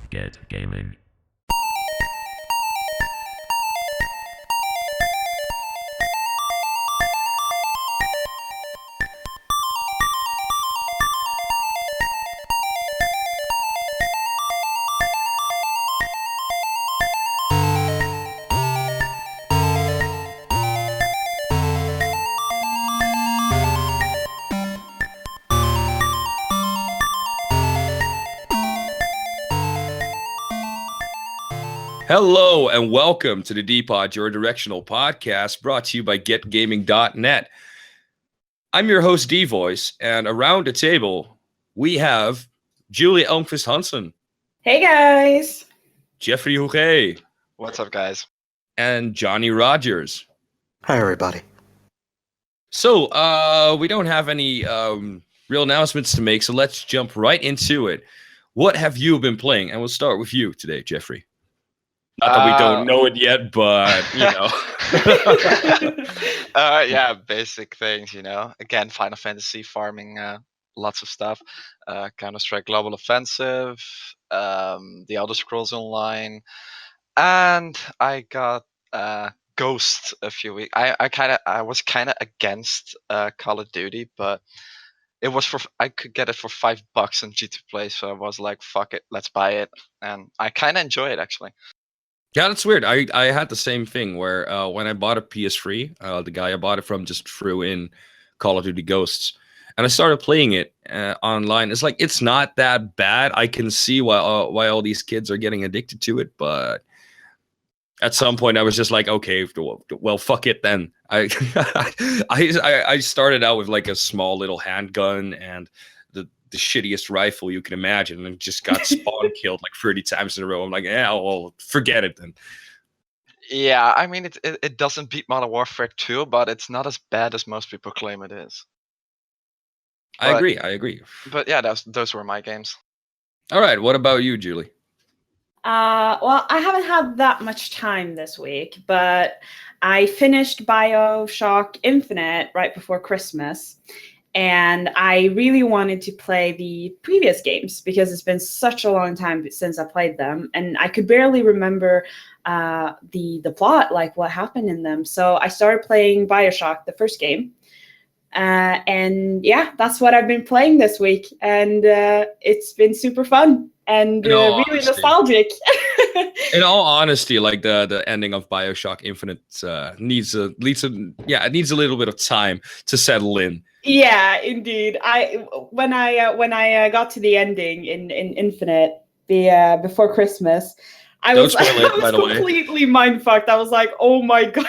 Get gaming. Hello and welcome to the D-Pod, your directional podcast brought to you by GetGaming.net. I'm your host, D-Voice, and around the table, we have Julie Elmkvist Hansen. Hey, guys. Jeffrey Hoegee. What's up, guys? And Johnnie Rogers. Hi, everybody. So, we don't have any real announcements to make, so let's jump right into it. What have you been playing? And we'll start with you today, Jeffrey. Not that we don't know it yet, but, you know. Yeah, basic things, you know. Again, Final Fantasy, farming lots of stuff. Counter-Strike Global Offensive, the Elder Scrolls Online, and I got Ghost a few weeks. I was kind of against Call of Duty, but it was I could get it for $5 on G2 Play, so I was like, fuck it, let's buy it. And I kind of enjoy it, actually. Yeah, that's weird. I had the same thing where when I bought a PS3, the guy I bought it from just threw in Call of Duty Ghosts. And I started playing it online. It's like, it's not that bad. I can see why all these kids are getting addicted to it. But at some point, I was just like, okay, well, fuck it then. I started out with like a small little handgun and the shittiest rifle you can imagine, and just got spawn killed like 30 times in a row. I'm like, yeah, well, forget it then. Yeah, I mean, it doesn't beat Modern Warfare 2, but it's not as bad as most people claim it is. I agree. But yeah, those were my games. All right, what about you, Julie? Well, I haven't had that much time this week, but I finished BioShock Infinite right before Christmas. And I really wanted to play the previous games because it's been such a long time since I played them. And I could barely remember the plot, like what happened in them. So I started playing BioShock, the first game. And yeah, that's what I've been playing this week. And it's been super fun and really nostalgic. In all honesty, like the ending of BioShock Infinite needs a little bit of time to settle in. Yeah, indeed. When I got to the ending in Infinite, before Christmas, I was completely mind fucked. I was like, oh my god,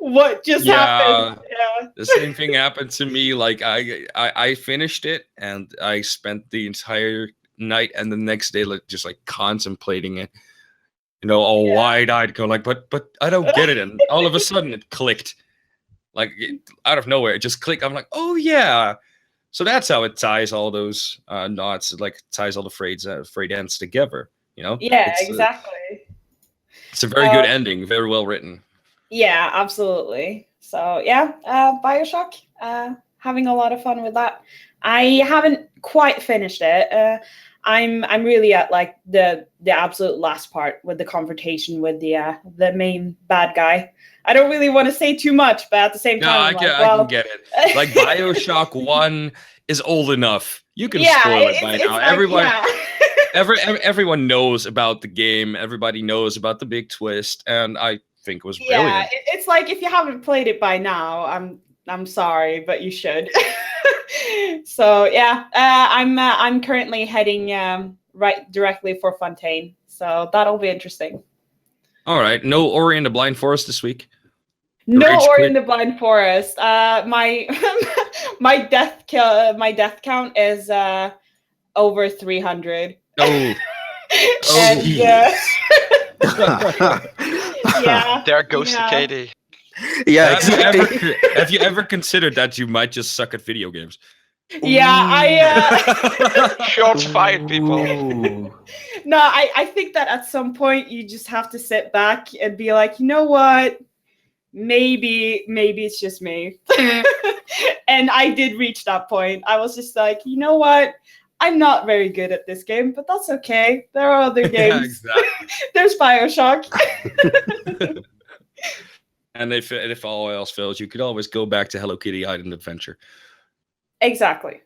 what just happened? Yeah. The same thing happened to me. Like I finished it and I spent the entire night and the next day just like contemplating it. You know, all wide-eyed, go like, but I don't get it. And all of a sudden it clicked. Like out of nowhere, it just clicked. I'm like, oh yeah. So that's how it ties all those knots. It like ties all the frayed ends together. You know? Yeah, exactly. It's a very good ending. Very well written. Yeah, absolutely. So yeah, BioShock. Having a lot of fun with that. I haven't quite finished it. I'm really at like the absolute last part with the confrontation with the main bad guy. I don't really want to say too much, but at the same time, I can get it. Like BioShock 1 is old enough. You can spoil it by now. Like, everyone knows about the game. Everybody knows about the big twist, and I think it was brilliant. Yeah, it's like if you haven't played it by now, I'm sorry, but you should. So yeah, I'm currently heading right directly for Fontaine, so that'll be interesting. All right, no Ori and the Blind Forest this week. No Ori in the Blind Forest. My death count is over 300. Oh. And, yeah. There goes to Katie. Yeah, exactly. Have you ever considered that you might just suck at video games? Yeah, Shots fired, people. No, I think that at some point you just have to sit back and be like, you know what? Maybe it's just me. And I did reach that point. I was just like, you know what? I'm not very good at this game, but that's okay. There are other games. Yeah, exactly. There's BioShock. And if all else fails, you could always go back to Hello Kitty Island Adventure. Exactly.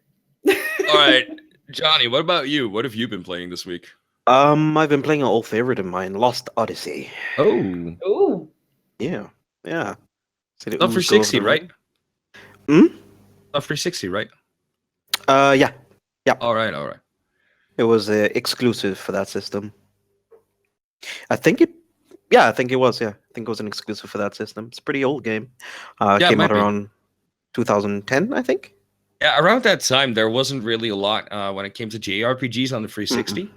All right, Johnny, what about you? What have you been playing this week? I've been playing an old favorite of mine, Lost Odyssey. Oh, Ooh. Yeah. See the not for ooze go over 60, the right? moon? Not for 60, right? Yeah. All right. It was exclusive for that system. I think it was. Yeah. I think it was an exclusive for that system. It's a pretty old game. Yeah, it Came might out be. around 2010, I think. Yeah, around that time, there wasn't really a lot when it came to JRPGs on the 360.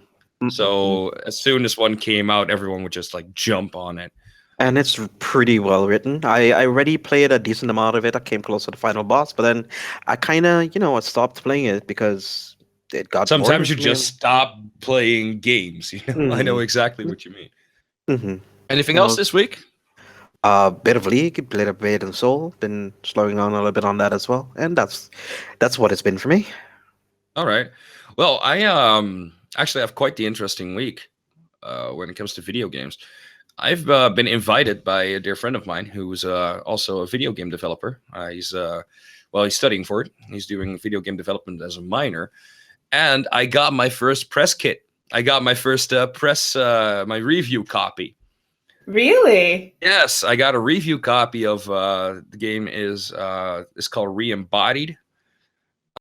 So as soon as one came out, everyone would just like jump on it. And it's pretty well written. I already played a decent amount of it. I came close to the final boss, but then I kind of, I stopped playing it because it got Sometimes you boring to me. just stop playing games. I know exactly what you mean. Anything else this week? A bit of League, played a bit of Soul. Been slowing down a little bit on that as well, and that's what it's been for me. All right. Well, I actually have quite the interesting week when it comes to video games. I've been invited by a dear friend of mine who's also a video game developer. He's studying for it. He's doing video game development as a minor, and I got my first press kit. I got my first my review copy. Really? Yes, I got a review copy of the game. It's called Re-Embodied.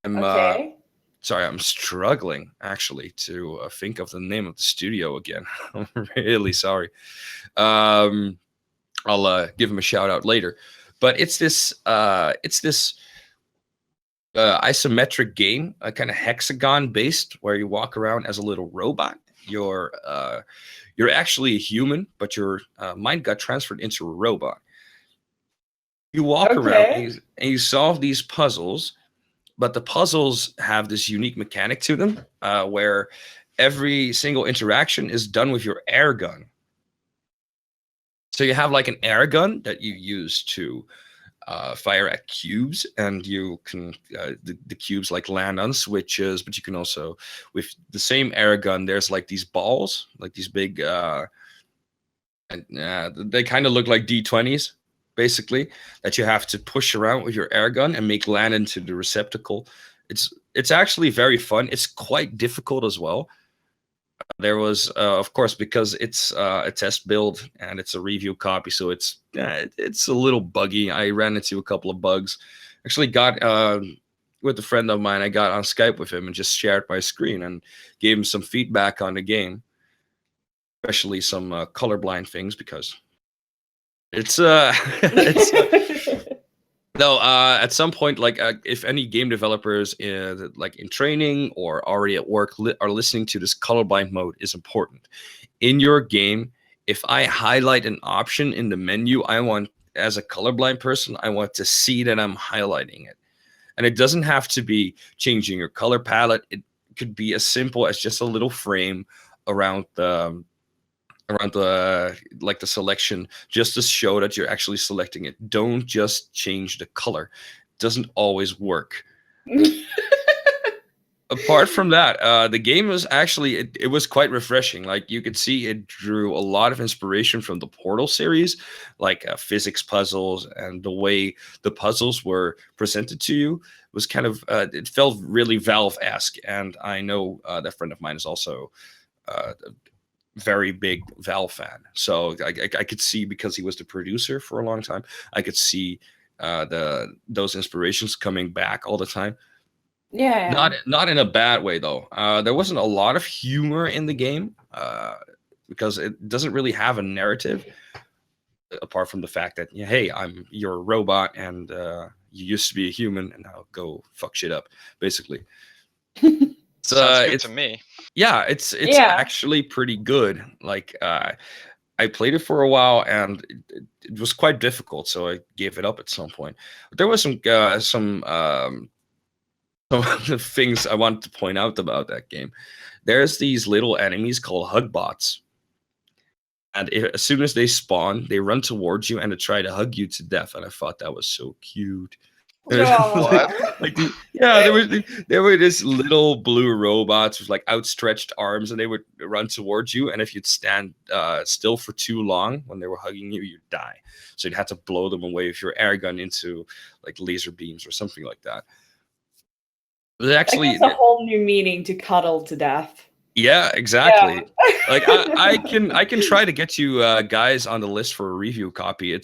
Okay. Sorry, I'm struggling actually to think of the name of the studio again. I'm really sorry. I'll give him a shout out later. But it's this isometric game, a kind of hexagon based, where you walk around as a little robot. You're actually a human, but your mind got transferred into a robot. You walk around and you solve these puzzles. But the puzzles have this unique mechanic to them where every single interaction is done with your air gun. So you have like an air gun that you use to fire at cubes, and you can the cubes like land on switches, but you can also, with the same air gun, there's like these balls, like these big, they kind of look like D20s. Basically, that you have to push around with your air gun and make land into the receptacle. It's actually very fun. It's quite difficult as well. There was, of course, because it's a test build and it's a review copy, so it's a little buggy. I ran into a couple of bugs. Actually, got with a friend of mine. I got on Skype with him and just shared my screen and gave him some feedback on the game, especially some colorblind things because. It's no. At some point, like if any game developers in training or already at work are listening to this, colorblind mode is important in your game. If I highlight an option in the menu, I want, as a colorblind person, I want to see that I'm highlighting it, and it doesn't have to be changing your color palette. It could be as simple as just a little frame around the the selection, just to show that you're actually selecting it. Don't just change the color. It doesn't always work. Apart from that, the game was actually it was quite refreshing. Like you could see, it drew a lot of inspiration from the Portal series, like physics puzzles, and the way the puzzles were presented to you was kind of it felt really Valve-esque. And I know that friend of mine is also very big Valve fan, so I could see, because he was the producer for a long time, I could see those inspirations coming back all the time. Yeah. Not in a bad way though. There wasn't a lot of humor in the game because it doesn't really have a narrative apart from the fact that, hey, you're a robot and you used to be a human and now go fuck shit up, basically. Sounds good to me. Yeah, it's actually pretty good. Like I played it for a while and it was quite difficult, so I gave it up at some point. But there was some things I wanted to point out about that game. There's these little enemies called hug bots, and as soon as they spawn, they run towards you and they try to hug you to death. And I thought that was so cute. Oh. Like there were this little blue robots with like outstretched arms, and they would run towards you. And if you'd stand still for too long when they were hugging you, you'd die. So you'd have to blow them away with your air gun into like laser beams or something like that. But actually, It's a whole new meaning to cuddle to death. yeah, exactly. Yeah. Like I can try to get you guys on the list for a review copy.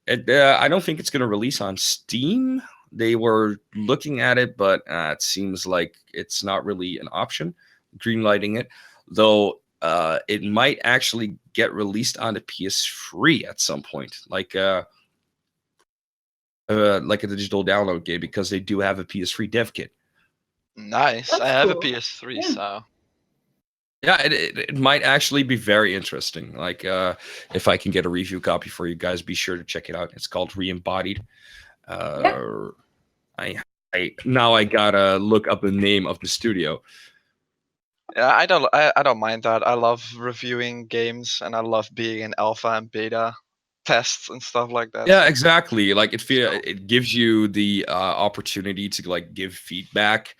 I don't think it's going to release on Steam. They were looking at it, but it seems like it's not really an option. Greenlighting it, though, it might actually get released on the PS3 at some point, like a digital download game, because they do have a PS3 dev kit. Nice. That's I have cool. a PS3, Yeah. so Yeah, it might actually be very interesting. Like, if I can get a review copy for you guys, be sure to check it out. It's called Re-Embodied. I now I gotta look up the name of the studio. yeah, I don't mind that. I love reviewing games, and I love being in alpha and beta tests and stuff like that. Yeah, so- exactly. Like So- it gives you the opportunity to like give feedback,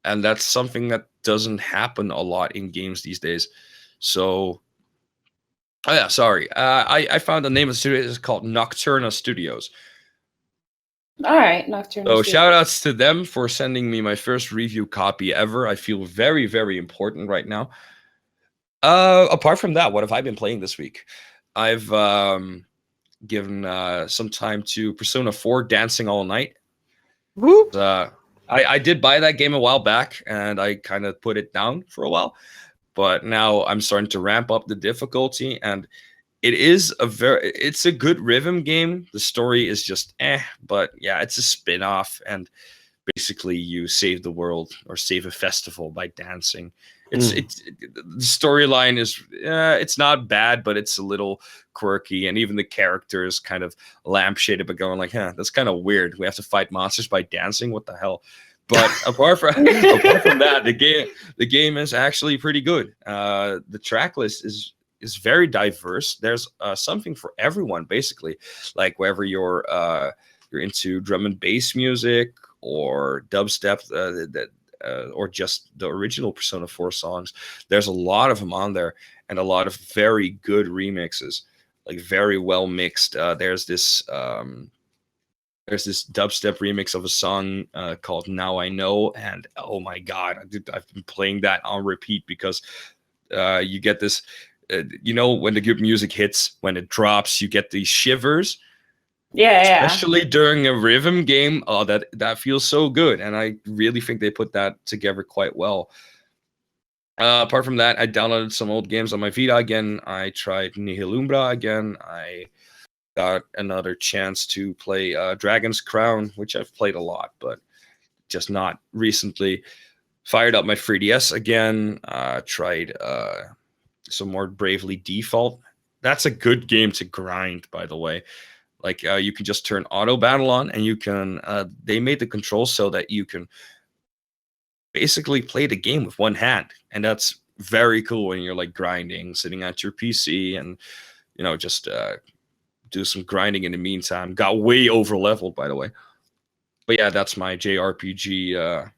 and that's something that doesn't happen a lot in games these days. So, oh yeah, sorry. I found the name of the studio is called Nocturna Studios. All right, Nocturnal. So shout outs to them for sending me my first review copy ever. I feel very, very important right now. Apart from that, what have I been playing this week? I've given some time to Persona 4 Dancing All Night. Woo! I did buy that game a while back, and I kind of put it down for a while. But now I'm starting to ramp up the difficulty, and it's a good rhythm game. The story is just but yeah, it's a spin-off, and basically you save the world or save a festival by dancing. The storyline is it's not bad, but it's a little quirky, and even the characters kind of lampshaded, but going like, that's kind of weird. We have to fight monsters by dancing. What the hell? But apart from that, the game is actually pretty good. The track list is very diverse. There's something for everyone, basically. Like whether you're into drum and bass music or dubstep, or just the original Persona 4 songs, there's a lot of them on there, and a lot of very good remixes, like very well mixed. There's this dubstep remix of a song called Now I Know, and oh my god, I've been playing that on repeat because you get this, when the good music hits, when it drops, you get these shivers. Yeah. Especially during a rhythm game. Oh, that feels so good, and I really think they put that together quite well. Apart from that, I downloaded some old games on my Vita again. I tried Nihilumbra again. I got another chance to play Dragon's Crown, which I've played a lot, but just not recently. Fired up my 3DS again. Tried some more Bravely Default. That's a good game to grind, by the way. Like you can just turn auto battle on, and you can. They made the controls so that you can basically play the game with one hand, and that's very cool when you're like grinding, sitting at your PC, and just do some grinding in the meantime. Got way over leveled, by the way. But yeah, that's my JRPG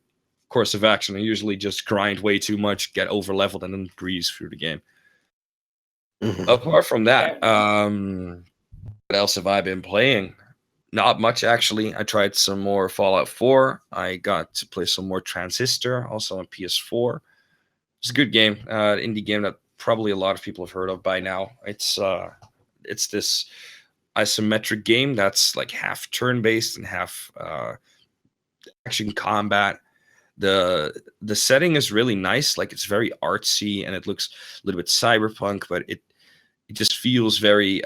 course of action. I usually just grind way too much, get over leveled, and then breeze through the game. Apart from that, what else have I been playing? Not much, actually. I tried some more Fallout 4. I got to play some more Transistor, also on PS4. It's a good game, indie game that probably a lot of people have heard of by now. It's this isometric game that's like half turn-based and half action combat. The setting is really nice. Like, it's very artsy, and it looks a little bit cyberpunk, but it just feels very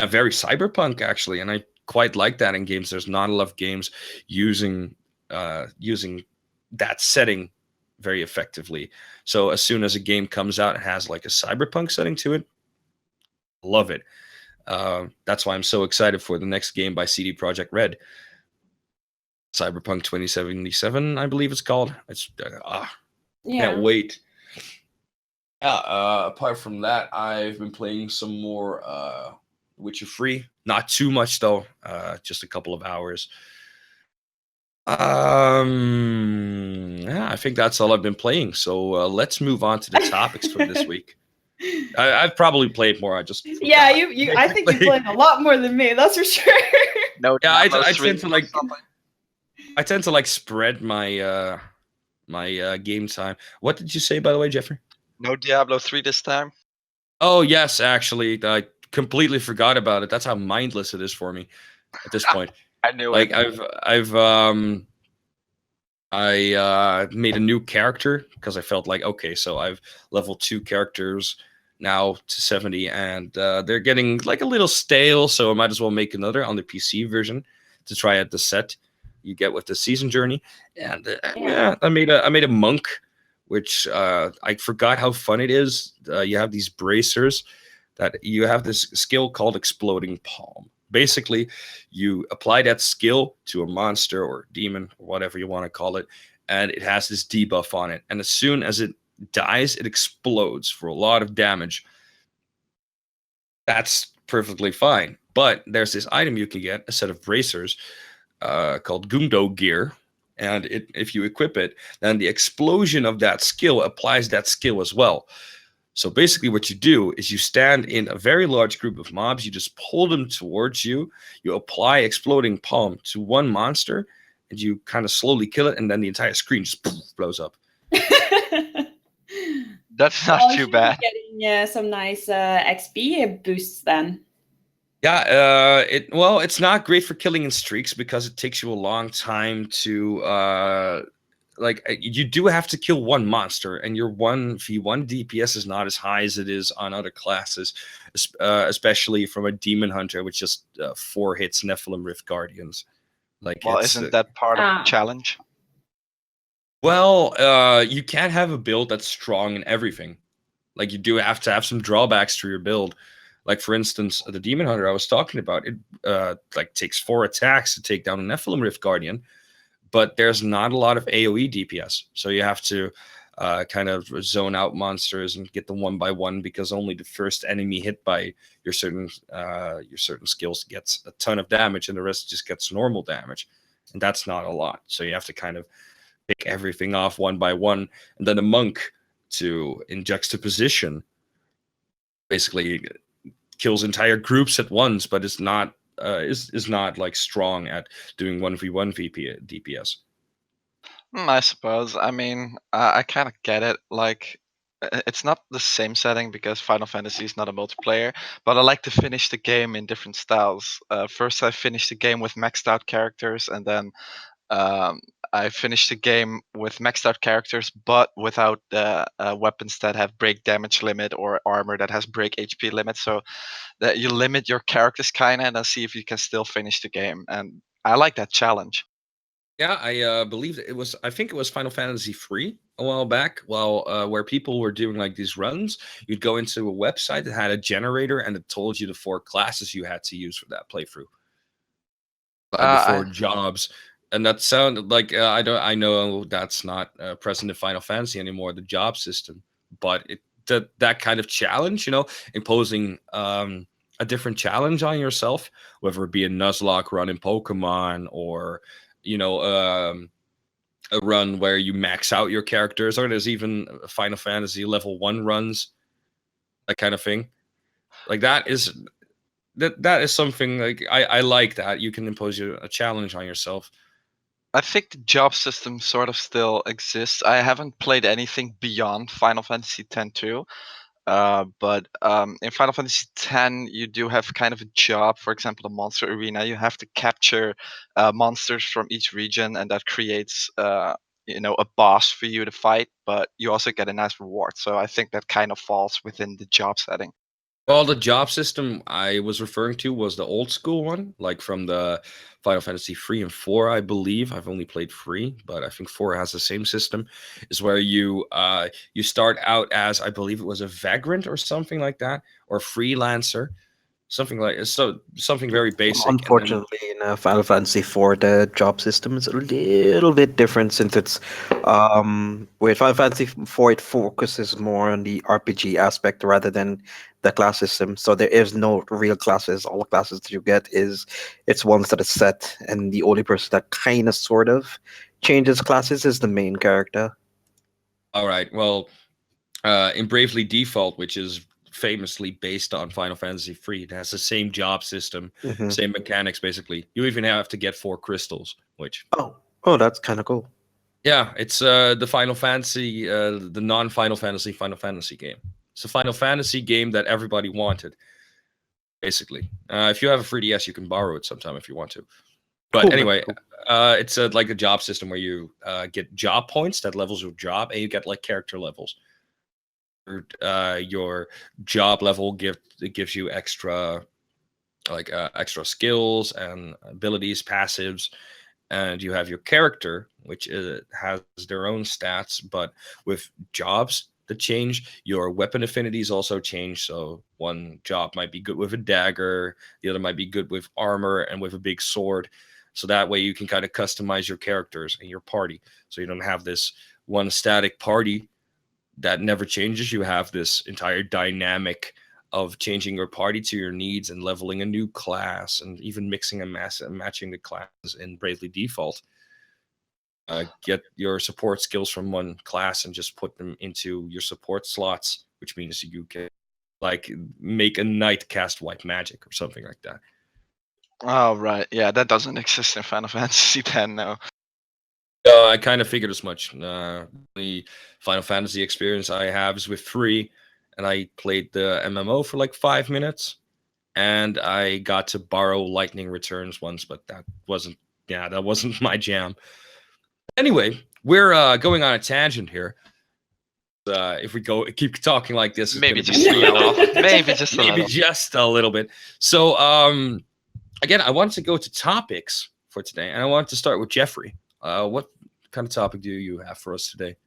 very cyberpunk, actually, and I quite like that in games. There's not a lot of games using that setting very effectively. So as soon as a game comes out and has like a cyberpunk setting to it, love it. That's why I'm so excited for the next game by CD Projekt Red. Cyberpunk 2077, I believe it's called. It's can't wait. Apart from that, I've been playing some more Witcher 3. Not too much though, just a couple of hours. Yeah, I think that's all I've been playing. So let's move on to the topics for this week. I've probably played more. I just forgot. Yeah, you. I think you played a lot more than me. That's for sure. No, Yeah, I Diablo tend 3 to like. or something? I tend to like spread my my game time. What did you say, by the way, Jeffrey? No Diablo 3 this time. Oh yes, actually, I completely forgot about it. That's how mindless it is for me at this point. I knew Like it. I made a new character because I felt like, okay, so I've leveled 2 characters now to 70, and they're getting like a little stale, so I might as well make another on the PC version to try out the set you get with the season journey. And yeah, I made a monk, which I forgot how fun it is. You have these bracers that you have this skill called Exploding Palm. Basically, you apply that skill to a monster or demon or whatever you want to call it, and it has this debuff on it. And as soon as it dies, it explodes for a lot of damage. That's perfectly fine. But there's this item you can get, a set of bracers called Gundo Gear. And if you equip it, then the explosion of that skill applies that skill as well. So basically what you do is you stand in a very large group of mobs, you just pull them towards you, you apply Exploding Palm to one monster, and you kind of slowly kill it, and then the entire screen just blows up. That's not Well, too you should be bad. getting some nice XP boosts then. Yeah, it's not great for killing in streaks because it takes you a long time to you do have to kill one monster, and your 1v1 DPS is not as high as it is on other classes, especially from a demon hunter with just 4 hits Nephilim Rift Guardians. Like, Well, it's isn't that part of the challenge? well, you can't have a build that's strong in everything. Like, you do have to have some drawbacks to your build. Like, for instance, the demon hunter I was talking about, it like takes 4 attacks to take down a Nephilim Rift Guardian, but there's not a lot of AoE DPS, so you have to kind of zone out monsters and get them one by one, because only the first enemy hit by your certain skills gets a ton of damage, and the rest just gets normal damage, and that's not a lot. So you have to kind of pick everything off one by one, and then a monk in juxtaposition basically kills entire groups at once, but it's not is not like strong at doing 1v1 DPS. I suppose. I mean, I kind of get it. Like, it's not the same setting because Final Fantasy is not a multiplayer, but I like to finish the game in different styles. First, I finished the game with maxed out characters, and then I finished the game with maxed out characters, but without weapons that have break damage limit or armor that has break HP limit. So that you limit your characters kind of, and then see if you can still finish the game. And I like that challenge. Yeah, I believe it was. I think it was Final Fantasy 3 a while back. Where people were doing like these runs, you'd go into a website that had a generator, and it told you the 4 classes you had to use for that playthrough. The 4 jobs, and that sounded like I know that's not present in Final Fantasy anymore, the job system, but that kind of challenge, imposing a different challenge on yourself, whether it be a Nuzlocke run in Pokemon or a run where you max out your characters, or there's even Final Fantasy level 1 runs, that kind of thing. Like, that is something like I like that you can impose a challenge on yourself. I think the job system sort of still exists. I haven't played anything beyond Final Fantasy X-2. But in Final Fantasy X, you do have kind of a job. For example, the monster arena, you have to capture monsters from each region, and that creates a boss for you to fight. But you also get a nice reward. So I think that kind of falls within the job setting. Well, the job system I was referring to was the old school one, like from the Final Fantasy 3 and 4, I believe. I've only played 3, but I think 4 has the same system. Is where you start out as, I believe it was a vagrant or something like that, or freelancer. something very basic. And then, Unfortunately, in Final Fantasy IV, the job system is a little bit different since it's with Final Fantasy IV, it focuses more on the RPG aspect rather than the class system. So there is no real classes. All the classes that you get it's ones that are set, and the only person that kind of sort of changes classes is the main character. all right, well, in Bravely Default, which is famously based on Final Fantasy III, it has the same job system, Hmm. same mechanics. Basically, you even have to get 4 crystals, which Oh, that's kind of cool. yeah, it's the Final Fantasy, the non-Final Fantasy Final Fantasy game. It's a Final Fantasy game that everybody wanted. Basically, if you have a 3DS, you can borrow it sometime if you want to. But Cool, anyway, cool. it's like a job system where you get job points that levels your job, and you get like character levels. Your job level gives you extra extra skills and abilities, passives, and you have your character, which has their own stats, but with jobs that change, your weapon affinities also change. So one job might be good with a dagger, the other might be good with armor and with a big sword. So that way you can kind of customize your characters and your party. So you don't have this one static party that never changes. You have this entire dynamic of changing your party to your needs and leveling a new class and even mixing and matching the classes in Bravely Default. Get your support skills from one class and just put them into your support slots, which means you can like make a knight cast white magic or something like that. Oh right, yeah, that doesn't exist in Final Fantasy X. No. I kind of figured as much. The Final Fantasy experience I have is with 3, and I played the MMO for like 5 minutes, and I got to borrow Lightning Returns once, but that wasn't my jam. Anyway, we're going on a tangent here. If we keep talking like this, it's Maybe gonna just be a pretty little. long. Maybe just a Maybe little. just a little bit. So, again, I wanted to go to topics for today, and I wanted to start with Jeffrey. What kind of topic do you have for us today?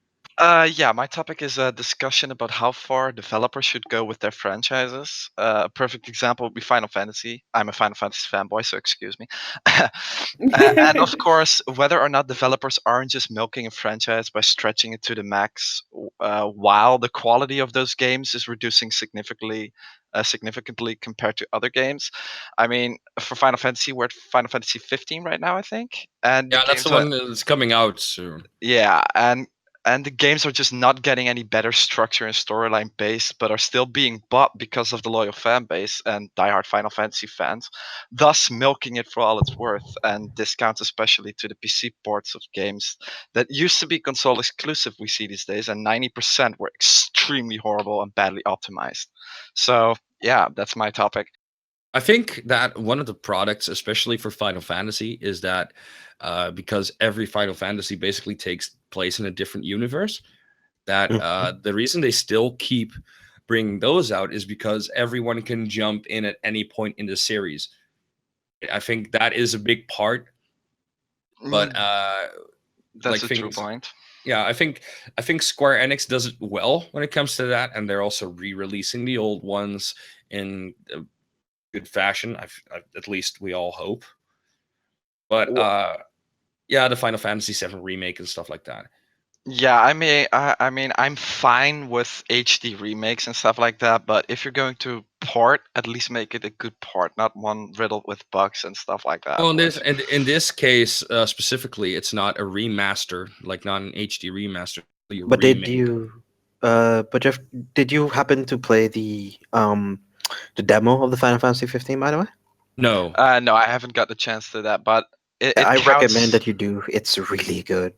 Yeah, my topic is a discussion about how far developers should go with their franchises. A perfect example would be Final Fantasy. I'm a Final Fantasy fanboy, so excuse me. And of course, whether or not developers aren't just milking a franchise by stretching it to the max, while the quality of those games is reducing significantly compared to other games. I mean, for Final Fantasy, we're at Final Fantasy 15 right now, I think, and the Yeah, that's games the one that's coming out soon. yeah, and the games are just not getting any better structure and storyline base, but are still being bought because of the loyal fan base and diehard Final Fantasy fans, thus milking it for all it's worth, and discounts especially to the PC ports of games that used to be console exclusive we see these days, and 90% were extremely horrible and badly optimized. So yeah, that's my topic. I think that one of the products, especially for Final Fantasy, is that because every Final Fantasy basically takes place in a different universe, that Mhm. the reason they still keep bringing those out is because everyone can jump in at any point in the series. I think that is a big part, but Mm, like that's a true things, point. yeah, I think Square Enix does it well when it comes to that, and they're also re-releasing the old ones in good fashion. At least we all hope. But yeah, the Final Fantasy VII remake and stuff like that. Yeah, I mean, I'm fine with HD remakes and stuff like that, but if you're going to port, at least make it a good port, not one riddled with bugs and stuff like that. Well, in this case specifically, it's not a remaster, like not an HD remaster, a But did remake. you, but Jeff, did you happen to play the demo of the Final Fantasy 15, by the way? No, No, I haven't got the chance to that, but it I counts. recommend that you do. It's really good.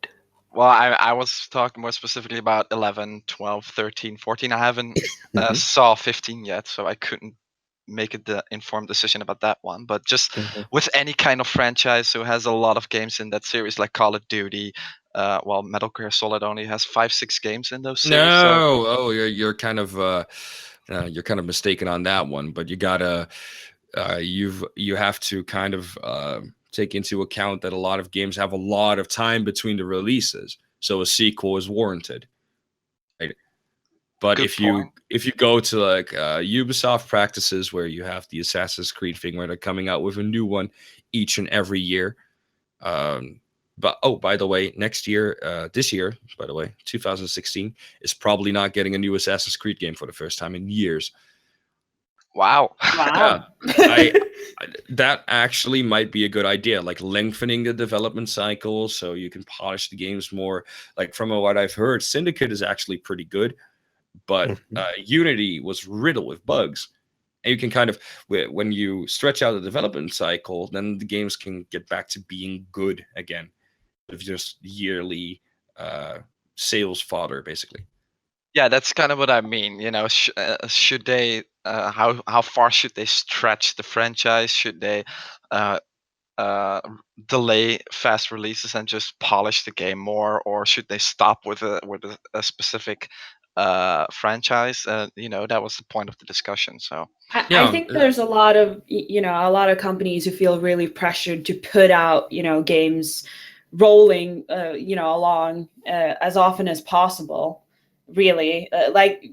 Well, I was talking more specifically about 11, 12, 13, 14. I haven't Mhm, saw 15 yet, so I couldn't make the informed decision about that one. But just mhm. with any kind of franchise who has a lot of games in that series, like Call of Duty, well, Metal Gear Solid only has 5, 6 games in those series. So no. Oh, you're kind of mistaken on that one. But you gotta you have to kind of take into account that a lot of games have a lot of time between the releases, so a sequel is warranted. Right? But Good if you point. go to like Ubisoft practices where you have the Assassin's Creed thing where they're coming out with a new one each and every year. But oh, by the way, next year, this year, by the way, 2016 is probably not getting a new Assassin's Creed game for the first time in years. Wow. Wow. That actually might be a good idea, like lengthening the development cycle so you can polish the games more. Like from what I've heard, Syndicate is actually pretty good, but Unity was riddled with bugs. And you can kind of, when you stretch out the development cycle, then the games can get back to being good again. Of just yearly sales fodder, basically. Yeah, that's kind of what I mean. Should they? How far should they stretch the franchise? Should they delay fast releases and just polish the game more, or should they stop with a specific franchise? That was the point of the discussion. So I think there's a lot of companies who feel really pressured to put out games rolling along as often as possible. Really, like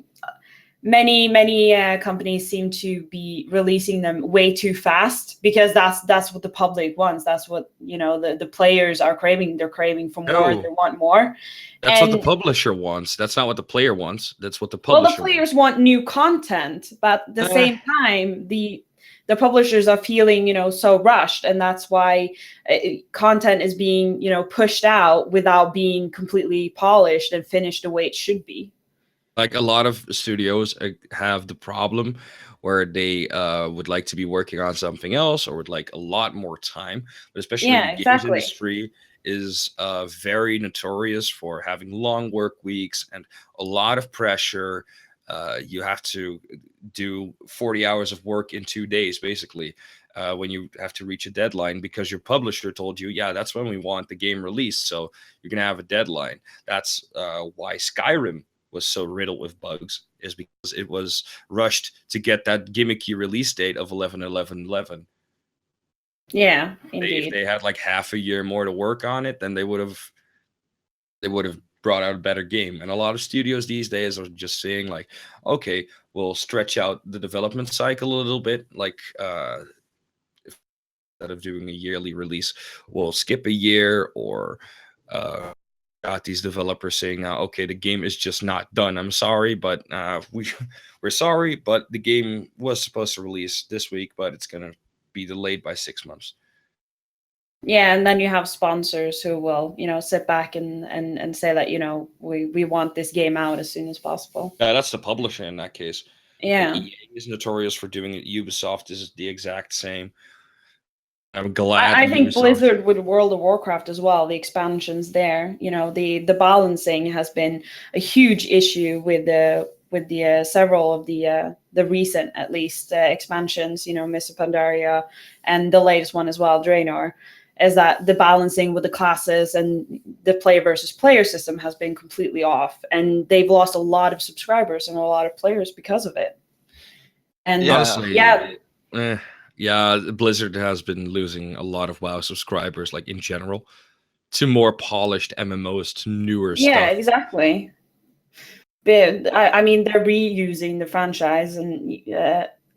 many companies seem to be releasing them way too fast because that's what the public wants. That's what the players are craving. They're craving for more. They want more. That's what the publisher wants. That's not what the player wants. That's what the publisher wants. Well, the players want new content, but at the same time, the publishers are feeling so rushed, and that's why content is being pushed out without being completely polished and finished the way it should be. Like a lot of studios have the problem where they would like to be working on something else or would like a lot more time, but especially the games industry is very notorious for having long work weeks and a lot of pressure. You have to do 40 hours of work in 2 days, basically, when you have to reach a deadline because your publisher told you, yeah, that's when we want the game released. So you're going to have a deadline. That's why Skyrim was so riddled with bugs, is because it was rushed to get that gimmicky release date of 11/11/11. Yeah, indeed. If they had like half a year more to work on it, then they would have brought out a better game. And a lot of studios these days are just saying like, okay, we'll stretch out the development cycle a little bit, like instead of doing a yearly release, we'll skip a year, or got these developers saying now, okay, the game is just not done. I'm sorry, but we're sorry, but the game was supposed to release this week, but it's gonna be delayed by 6 months. Yeah, and then you have sponsors who will, sit back and say that, we want this game out as soon as possible. Yeah, that's the publisher in that case. Yeah. Like EA is notorious for doing it. Ubisoft is the exact same. I'm glad. I think Blizzard with World of Warcraft as well, the expansions there, the balancing has been a huge issue with the several of the recent, at least, expansions, Mists of Pandaria, and the latest one as well, Draenor, is that the balancing with the classes and the player versus player system has been completely off, and they've lost a lot of subscribers and a lot of players because of it. And honestly, yeah, Blizzard has been losing a lot of WoW subscribers, like in general, to more polished MMOs, to newer stuff. Yeah, exactly. I mean, they're reusing the franchise, and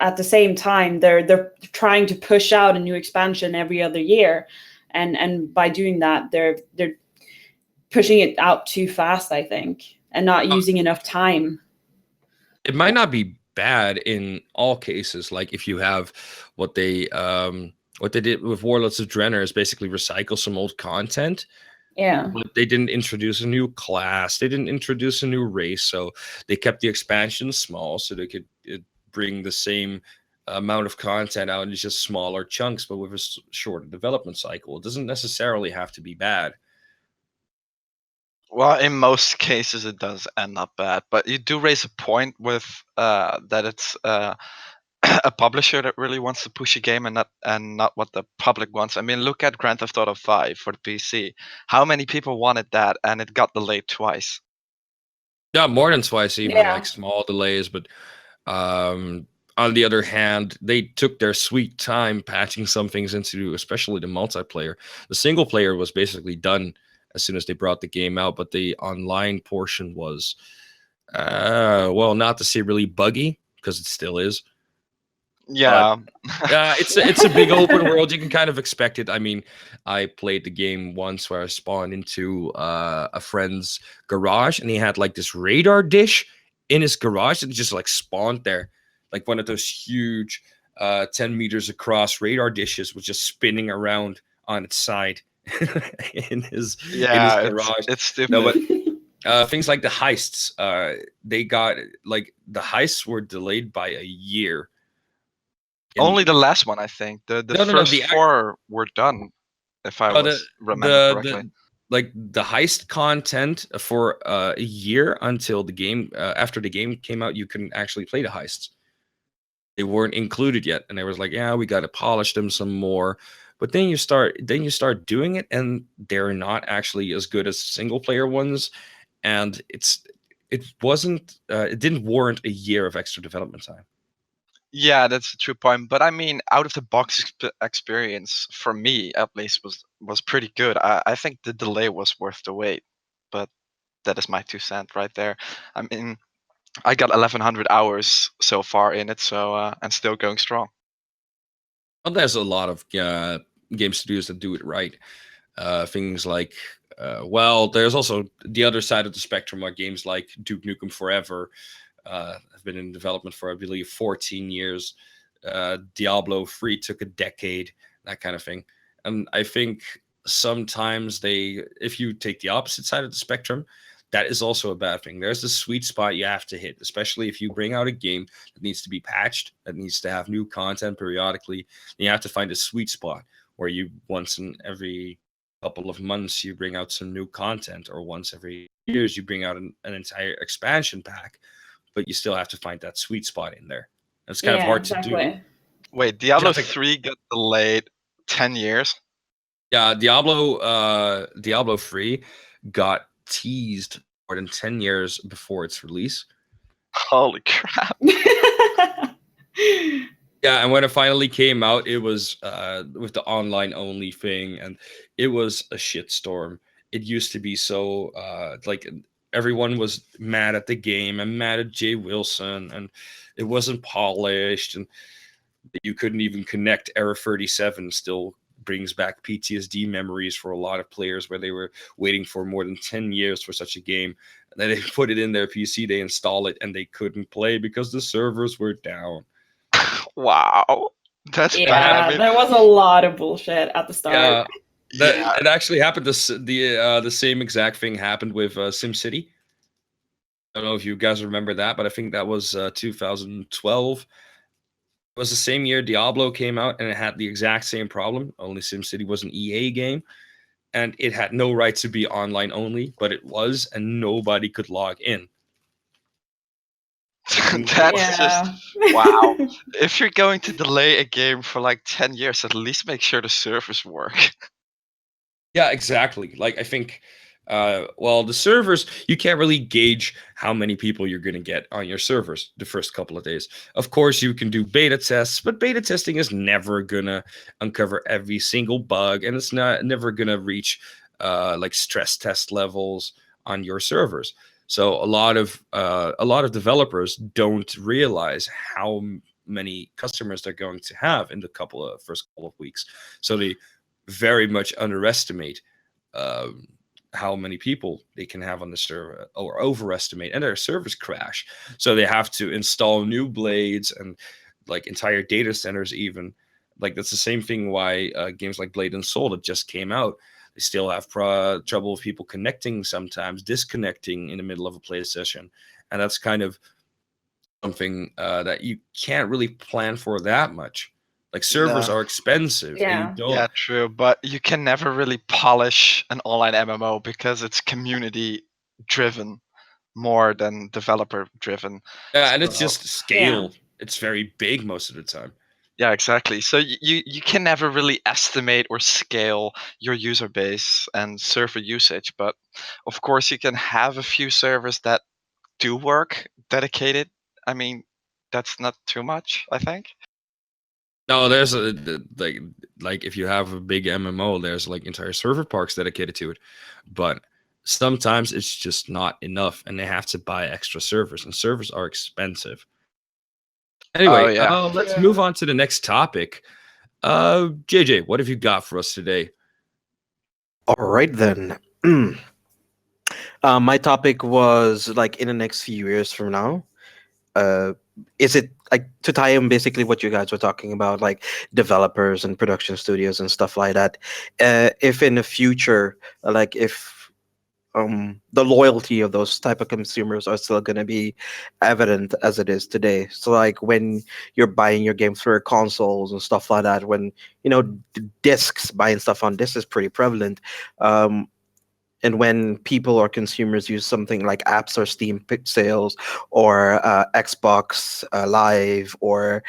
at the same time, they're trying to push out a new expansion every other year, and by doing that, they're pushing it out too fast, I think, and not using enough time. It might not be bad in all cases. Like if you have what they did with Warlords of Draenor is basically recycle some old content. Yeah. But they didn't introduce a new class. They didn't introduce a new race. So they kept the expansion small so they could bring the same amount of content out in just smaller chunks, but with a shorter development cycle. It doesn't necessarily have to be bad. Well, in most cases, it does end up bad. But you do raise a point with that it's a publisher that really wants to push a game and not what the public wants. I mean, look at Grand Theft Auto 5 for the PC. How many people wanted that, and it got delayed twice? Yeah, more than twice, even like small delays. But on the other hand, they took their sweet time patching some things into, especially the multiplayer. The single player was basically done as soon as they brought the game out, but the online portion was Well, not to say really buggy, because it still is. Yeah. It's a big open world. You can kind of expect it. I mean, I played the game once where I spawned into a friend's garage, and he had like this radar dish in his garage and just like spawned there, like one of those huge 10 meters across radar dishes was just spinning around on its side in his Yeah, garage. it's stupid. No, but things like the heists, they got like the heists were delayed by a year. Only the last one, I think. The first four were done, if I remember correctly. Like the heist content for a year until the game, after the game came out, you couldn't actually play the heists. They weren't included yet, and they was like, yeah, we got to polish them some more. But then you start doing it, and they're not actually as good as single player ones, and it didn't warrant a year of extra development time. Yeah, that's a true point. But I mean, out of the box experience for me, at least, was pretty good. I think the delay was worth the wait. But that is my 2 cents right there. I mean, I got 1,100 hours so far in it, so and still going strong. Well, there's a lot of game studios that do it right. Things like, well, there's also the other side of the spectrum, where games like Duke Nukem Forever have been in development for, I believe, 14 years. Diablo 3 took a decade, that kind of thing. And I think sometimes if you take the opposite side of the spectrum, that is also a bad thing. There's the sweet spot you have to hit, especially if you bring out a game that needs to be patched, that needs to have new content periodically. You have to find a sweet spot where you once in every couple of months you bring out some new content, or once every years you bring out an entire expansion pack, but you still have to find that sweet spot in there. It's kind of hard to do. Wait, Diablo 3 got delayed 10 years? Yeah, Diablo 3 got teased more than 10 years before its release. Holy crap. Yeah, and when it finally came out, it was with the online only thing, and it was a shitstorm. It used to be so like everyone was mad at the game and mad at Jay Wilson, and it wasn't polished, and you couldn't even connect. Error 37 still brings back PTSD memories for a lot of players, where they were waiting for more than 10 years for such a game. And then they put it in their PC, they install it, and they couldn't play because the servers were down. Wow. That's bad. I mean, there was a lot of bullshit at the start. It actually happened. The same exact thing happened with SimCity. I don't know if you guys remember that, but I think that was 2012. It was the same year Diablo came out, and it had the exact same problem. Only SimCity was an EA game, and it had no right to be online only, but it was, and nobody could log in. That's just wow. If you're going to delay a game for like 10 years, at least make sure the servers work. Yeah, exactly. Like, I think well, the servers, you can't really gauge how many people you're going to get on your servers the first couple of days. Of course, you can do beta tests, but beta testing is never going to uncover every single bug, and it's never going to reach like stress test levels on your servers. So a lot of developers don't realize how many customers they're going to have in the first couple of weeks. So they very much underestimate how many people they can have on the server, or overestimate, and their servers crash. So they have to install new blades and like entire data centers even. Like, that's the same thing why games like Blade and Soul that just came out, they still have trouble with people connecting, sometimes disconnecting in the middle of a play session. And that's kind of something that you can't really plan for that much. Like, servers are expensive. Yeah. And you don't... Yeah, true. But you can never really polish an online MMO because it's community driven more than developer driven. Yeah, and it's just scale. Yeah. It's very big most of the time. Yeah, exactly. So you can never really estimate or scale your user base and server usage. But of course, you can have a few servers that do work dedicated. I mean, that's not too much, I think. No, there's like if you have a big MMO, there's like entire server parks dedicated to it. But sometimes it's just not enough, and they have to buy extra servers, and servers are expensive. Anyway, Oh, yeah. let's move on to the next topic. JJ, what have you got for us today? All right then. My topic was like in the next few years from now. Is it like to tie in basically what you guys were talking about, like developers and production studios and stuff like that? If in the future, like if the loyalty of those type of consumers are still going to be evident as it is today. So like when you're buying your game through consoles and stuff like that, when discs, buying stuff on discs is pretty prevalent. And when people or consumers use something like apps or Steam sales or Xbox Live or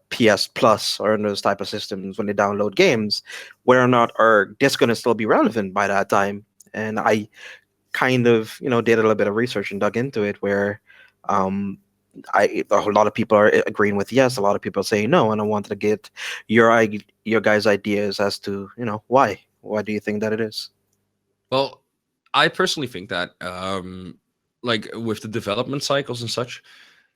PS Plus or those type of systems, when they download games, whether or not are discs going to still be relevant by that time? And I kind of did a little bit of research and dug into it, where a lot of people are agreeing with yes, a lot of people are saying no, and I wanted to get your guys' ideas as to why do you think that it is? Well, I personally think that like with the development cycles and such,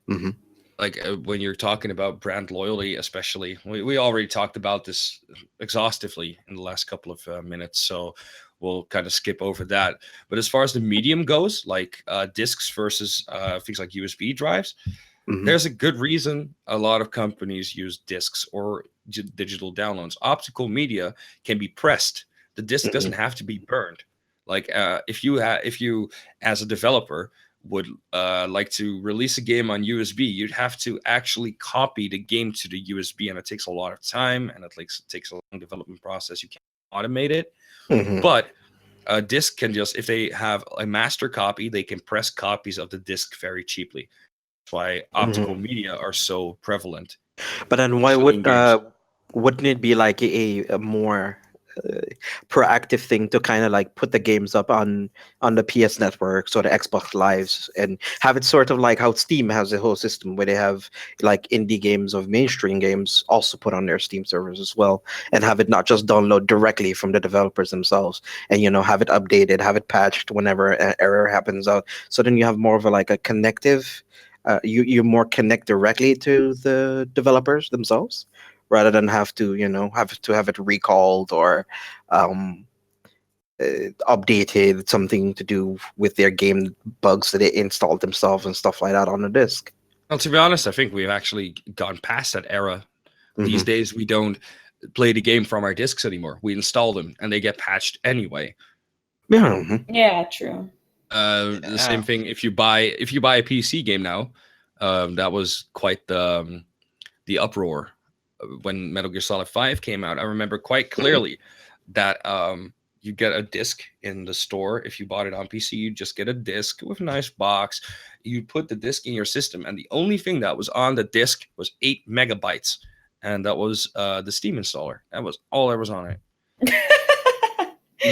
Mm-hmm. like when you're talking about brand loyalty, especially, we already talked about this exhaustively in the last couple of minutes, so we'll kind of skip over that. But as far as the medium goes, like discs versus things like USB drives, Mm-hmm. there's a good reason a lot of companies use discs or digital downloads. Optical media can be pressed. The disc doesn't have to be burned. Like if you as a developer would like to release a game on USB, you'd have to actually copy the game to the USB, and it takes a lot of time, and it takes a long development process. You can't automate it. Mm-hmm. But a disc can just, if they have a master copy, they can press copies of the disc very cheaply. That's why optical media are so prevalent. But then why Especially in games. wouldn't it be like a more proactive thing to kind of like put the games up on the PS networks or the Xbox Lives, and have it sort of like how Steam has a whole system where they have like indie games of mainstream games also put on their Steam servers as well, and have it not just download directly from the developers themselves, and have it updated, have it patched whenever an error happens out, so then you have more of a connective, you more connect directly to the developers themselves, rather than have to have it recalled or updated, something to do with their game bugs that they installed themselves and stuff like that on the disc. Well, to be honest, I think we've actually gone past that era. These days, we don't play the game from our discs anymore. We install them, and they get patched anyway. Yeah. Yeah, true. The same thing if you buy a PC game now. That was quite the uproar when Metal Gear Solid 5 came out. I remember quite clearly that you get a disc in the store. If you bought it on PC, you just get a disc with a nice box. You put the disc in your system, and the only thing that was on the disc was 8 megabytes, and that was the Steam installer. That was all there was on it.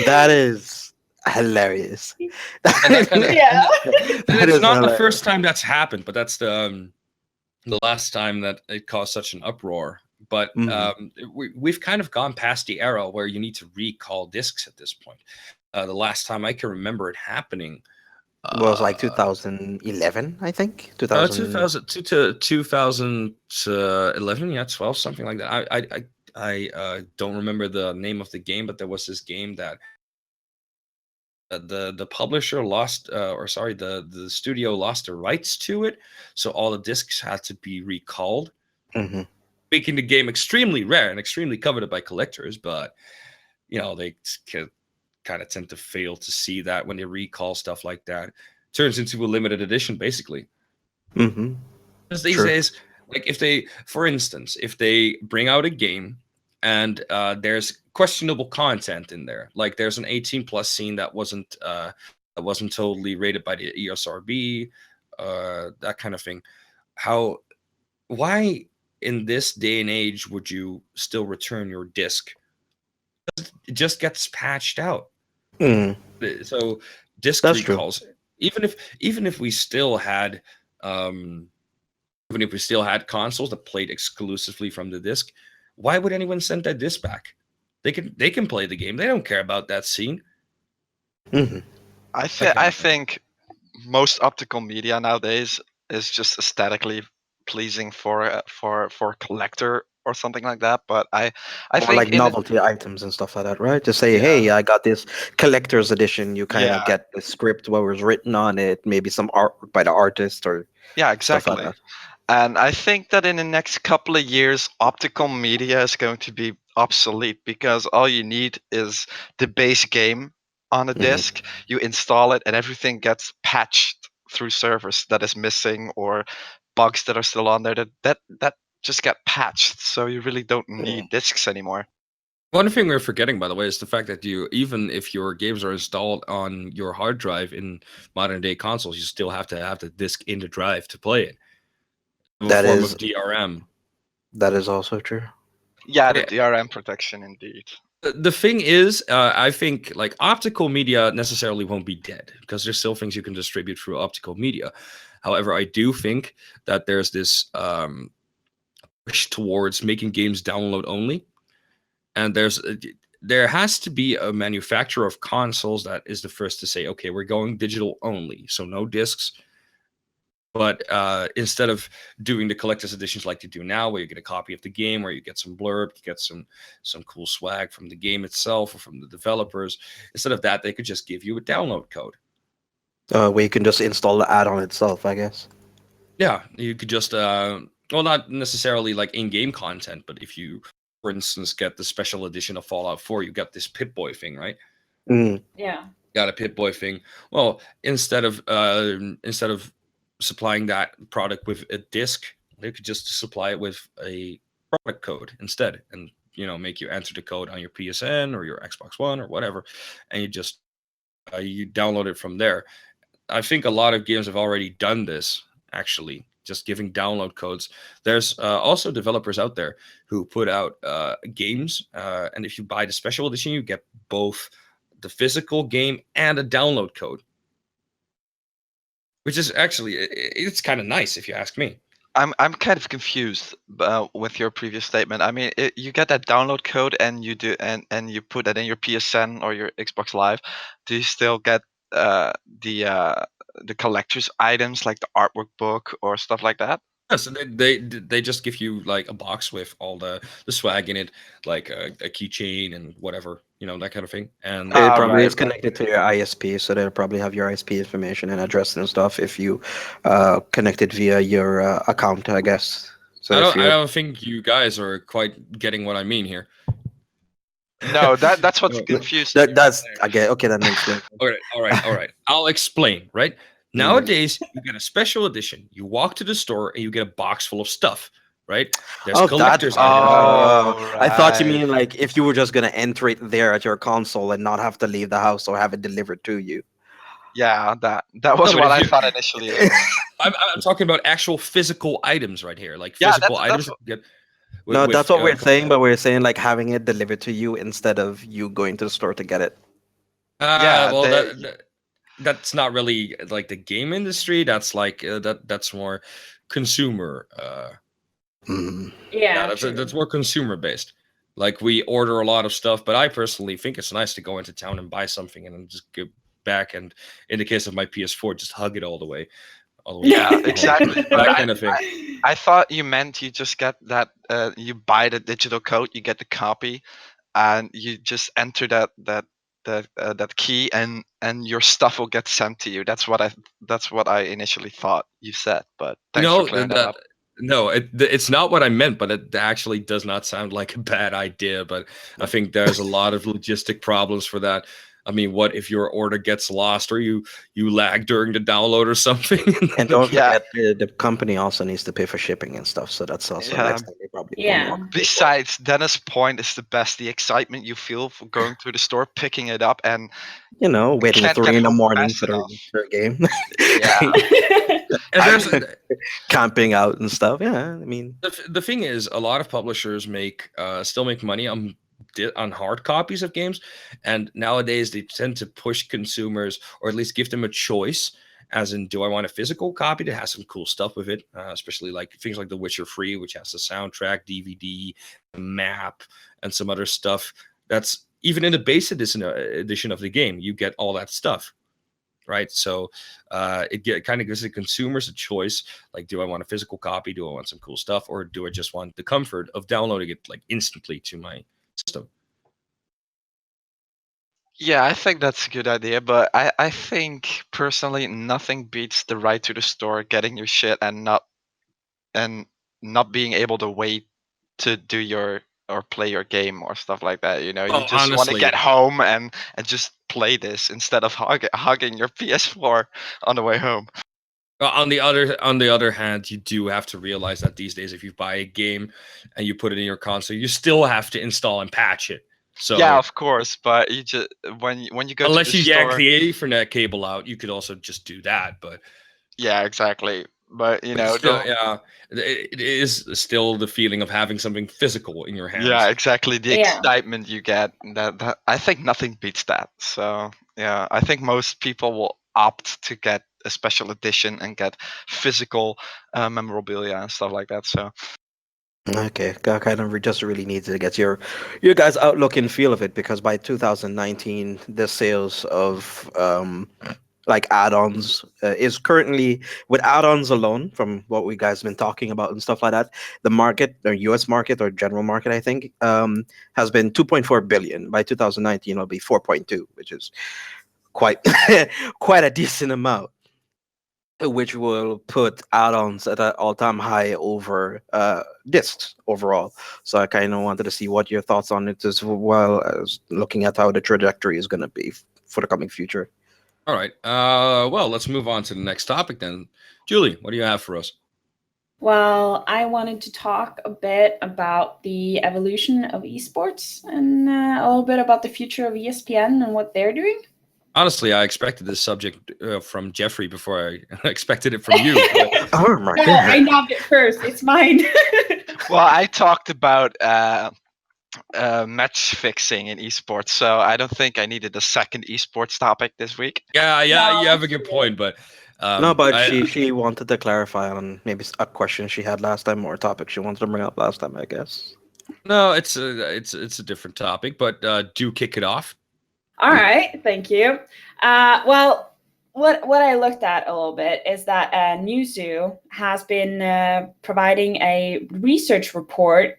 That is hilarious. Yeah. It's not the first time that's happened, but that's the last time that it caused such an uproar. But we've kind of gone past the era where you need to recall discs at this point. The last time I can remember it happening was like 2011, I think. 2011, yeah, 12, something like that. I don't remember the name of the game, but there was this game that the publisher lost, the studio lost the rights to it, so all the discs had to be recalled, making the game extremely rare and extremely coveted by collectors. But they kind of tend to fail to see that when they recall stuff like that, it turns into a limited edition, basically. Because these days, like if they bring out a game and there's questionable content in there, like there's an 18+ scene that wasn't totally rated by the ESRB, that kind of thing. Why in this day and age would you still return your disc? It just gets patched out. So disc recalls, even if we still had consoles that played exclusively from the disc, why would anyone send that disc back? They can play the game. They don't care about that scene. I think most optical media nowadays is just aesthetically pleasing for a collector or something like that. But I Or think like novelty items and stuff like that, right? Just say, Yeah. hey, I got this collector's edition. You kind of Yeah. get the script, what was written on it, maybe some art by the artist or Yeah, stuff like exactly. that. And I think that in the next couple of years, optical media is going to be obsolete because all you need is the base game on a Mhm. disk. You install it, and everything gets patched through servers that is missing or bugs that are still on there that just get patched. So you really don't need disks anymore. One thing we're forgetting, by the way, is the fact that even if your games are installed on your hard drive in modern day consoles, you still have to have the disk in the drive to play it. In a That form is of DRM. that is also true. Yeah, the Yeah. DRM protection indeed. The thing is, I think like optical media necessarily won't be dead because there's still things you can distribute through optical media. However, I do think that there's this push towards making games download only, and there has to be a manufacturer of consoles that is the first to say, okay, we're going digital only, so no discs. But instead of doing the collector's editions like you do now, where you get a copy of the game, where you get some blurb, you get some cool swag from the game itself or from the developers, instead of that, they could just give you a download code. Where you can just install the add-on itself, I guess. Yeah, you could just well, not necessarily like in-game content, but if you, for instance, get the special edition of Fallout 4, you got this Pip-Boy thing, right? Mm. Yeah. Got a Pip-Boy thing. Well, instead of supplying that product with a disc, they could just supply it with a product code instead, and make you enter the code on your PSN or your Xbox One or whatever, and you just you download it from there. I think a lot of games have already done this, actually, just giving download codes. There's also developers out there who put out games, and if you buy the special edition, you get both the physical game and a download code, which is actually it's kind of nice if you ask me. I'm kind of confused with your previous statement. I mean, you get that download code and you do and you put that in your PSN or your Xbox Live. Do you still get the collector's items like the artwork book or stuff like that? Yeah, so they just give you like a box with all the swag in it, like a keychain and whatever, that kind of thing. And It probably right, is connected to your ISP, so they'll probably have your ISP information and address and stuff if you connect it via your account, I guess. So I if don't I you don't think you guys are quite getting what I mean here. No, that's what's No. confusing. that's okay, that makes sense. All right. I'll explain, right? Nowadays, you get a special edition. You walk to the store and you get a box full of stuff, right? There's collector's items. Oh, I thought you right. mean like if you were just gonna enter it there at your console and not have to leave the house or have it delivered to you. Yeah, that was No, but what if I you- thought initially as well. I'm talking about actual physical items right here, like Yeah, physical that's items that you get. No, With, that's what we're saying, but we're saying like having it delivered to you instead of you going to the store to get it. Yeah, well, they- that's not really like the game industry. That's like that's more consumer. Mhm. Yeah. That's more consumer based. Like we order a lot of stuff, but I personally think it's nice to go into town and buy something and then just go back. And in the case of my PS4, just hug it all the way. Yeah, exactly. But That kind of thing. I thought you meant you just get that you buy the digital code, you get the copy, and you just enter that key, and your stuff will get sent to you. That's what I initially thought you said. But thanks for clearing that up. No, it's not what I meant, but it actually does not sound like a bad idea. But I think there's a lot of logistic problems for that. I mean, what if your order gets lost or you lag during the download or something? And don't Yeah. forget the company also needs to pay for shipping and stuff. So that's also Yeah. next thing they probably Yeah. want. Besides, Dennis' point is the best. The excitement you feel for going through the store, picking it up, and Waiting can't 3 get in the home morning fast for enough. the game. yeah, And there's Camping out and stuff. Yeah, I mean, the thing is, a lot of publishers still make money on hard copies of games, and nowadays they tend to push consumers, or at least give them a choice. As in, do I want a physical copy that has some cool stuff with it, especially like things like The Witcher 3, which has the soundtrack, DVD, map, and some other stuff. That's even in the base edition of the game, you get all that stuff. right? So it kind of gives the consumers a choice. Like, do I want a physical copy? Do I want some cool stuff? Or do I just want the comfort of downloading it like instantly to my system? Yeah, I think that's a good idea, but I think personally nothing beats the ride to the store, getting your shit, and not being able to wait to do your or play your game or stuff like that. You know, you Oh, just want to honestly, get home and just play this instead of hugging your PS4 on the way home. On the other hand, you do have to realize that these days, if you buy a game and you put it in your console, you still have to install and patch it. So Yeah, of course, but you just when you go unless to the you yank store, the Ethernet cable out, you could also just do that. But yeah, exactly. But you know, still, yeah, it is still the feeling of having something physical in your hands. yeah, exactly. The Yeah. excitement you get, that I think nothing beats that. So yeah, I think most people will opt to get a special edition and get physical memorabilia and stuff like that. So Okay, I kind of just really need to get your guys' outlook and feel of it, because by 2019, the sales of like add-ons is currently, with add-ons alone, from what we guys been talking about and stuff like that, the market, or US market, or general market, I think, has been 2.4 billion. By 2019, it'll be 4.2, which is quite quite a decent amount, which will put add-ons at an all-time high over discs overall. So I kind of wanted to see what your thoughts on it, as well as looking at how the trajectory is going to be for the coming future. All right. Well, let's move on to the next topic then. Julie, what do you have for us? Well, I wanted to talk a bit about the evolution of esports and a little bit about the future of ESPN and what they're doing. Honestly, I expected this subject from Jeffrey before I expected it from you. But Oh my No, goodness. I nabbed it first. It's mine. well, I talked about match fixing in esports, so I don't think I needed a second esports topic this week. yeah, No, you have a good that's point. But No, but I, she wanted to clarify on maybe a question she had last time, or a topic she wanted to bring up last time, I guess. no, it's a different topic. But do kick it off. All right, thank you. Well, what I looked at a little bit is that Newzoo has been providing a research report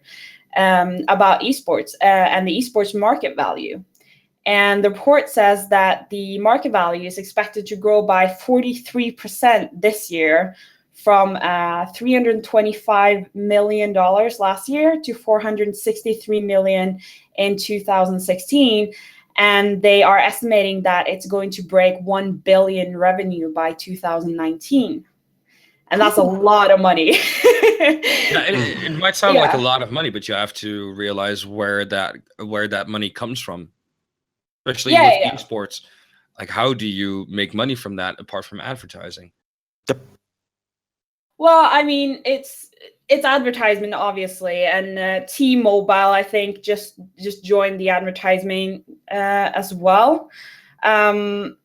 about esports and the esports market value. And the report says that the market value is expected to grow by 43% this year, from $325 million last year to $463 million in 2016. And they are estimating that it's going to break 1 billion revenue by 2019. And that's a lot of money. Yeah, it might sound like a Yeah. lot of money, but you have to realize where that money comes from, especially Yeah, with yeah. esports. Like, how do you make money from that apart from advertising? Well, I mean, it's advertisement, obviously, and T-Mobile, I think, just joined the advertising as well. And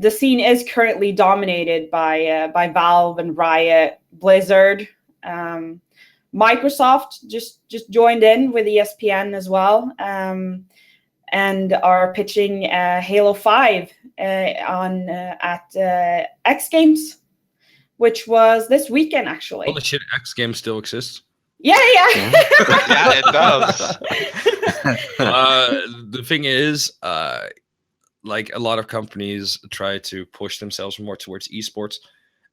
the scene is currently dominated by Valve and Riot, Blizzard. Microsoft just joined in with ESPN as well, and are pitching Halo 5 at X Games, which was this weekend, actually. Holy shit, X Games still exists. Yeah. Yeah, it does. The thing is, like a lot of companies try to push themselves more towards esports,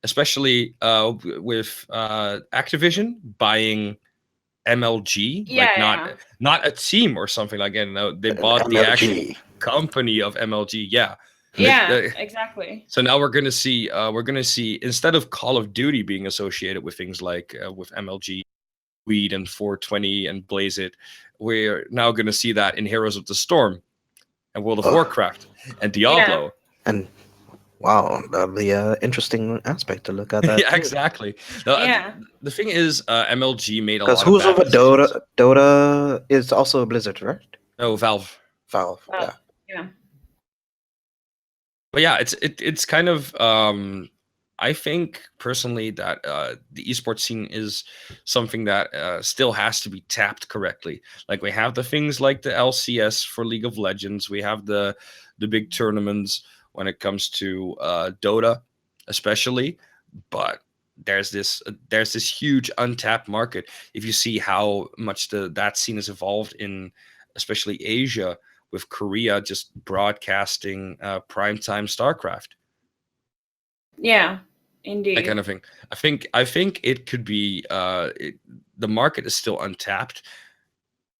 especially with Activision buying MLG, like Yeah. not a team or something like that. No, they bought the actual MLG. company of MLG. Yeah. Yeah, exactly. So now we're gonna see instead of Call of Duty being associated with things like with MLG, Weed, and 420 and Blaze It, we're now gonna see that in Heroes of the Storm and World of Warcraft and Diablo. And wow, that'll be an interesting aspect to look at. That Yeah, exactly. Yeah. The thing is, MLG made a Because lot of who's bad over decisions. Dota? Dota is also Blizzard, right? No, Valve. Valve. Wow. Yeah. Yeah. But yeah, it's kind of I think personally that the esports scene is something that still has to be tapped correctly. Like, we have the things like the LCS for League of Legends, we have the big tournaments when it comes to Dota, especially. But there's this huge untapped market. If you see how much that scene has evolved in, especially Asia, with Korea just broadcasting primetime StarCraft. Yeah, indeed. That kind of thing. I think it could be the market is still untapped.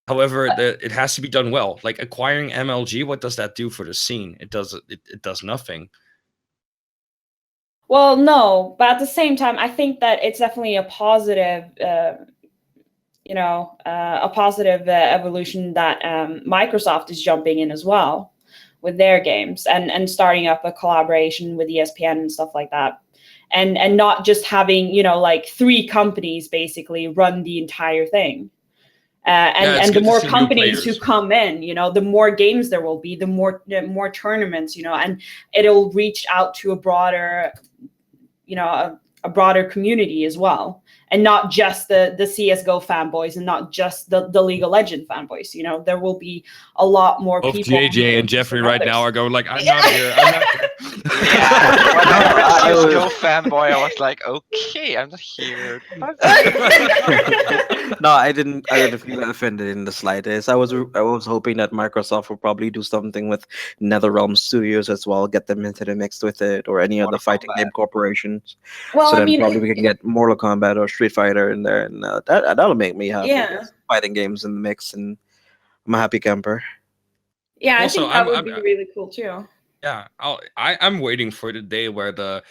However, it has to be done well. Like acquiring MLG, what does that do for the scene? It does nothing. Well, no, but at the same time, I think that it's definitely a positive, evolution that Microsoft is jumping in as well with their games and starting up a collaboration with ESPN and stuff like that. And not just having, like 3 companies basically run the entire thing. And the more companies who come in, the more games there will be, the more tournaments, and it'll reach out to a broader, a broader community as well, and not just the CS:GO fanboys, and not just the League of Legends fanboys. There will be a lot more Both people. JJ and Jeffrey right now are going like, I'm not here. I'm not here. Yeah, when I heard CS:GO fanboy, I was like, okay, I'm not here. No, I didn't feel offended in the slightest. I was hoping that Microsoft would probably do something with NetherRealm Studios as well, get them into the mix with it, or any other fighting game corporations. Well, so I then mean, probably we can get Mortal Kombat or Street Fighter in there, and that'll make me happy. Yeah. Fighting games in the mix, and I'm a happy camper. Yeah, I Also, think that would be really cool too. Yeah, I'm waiting for the day where the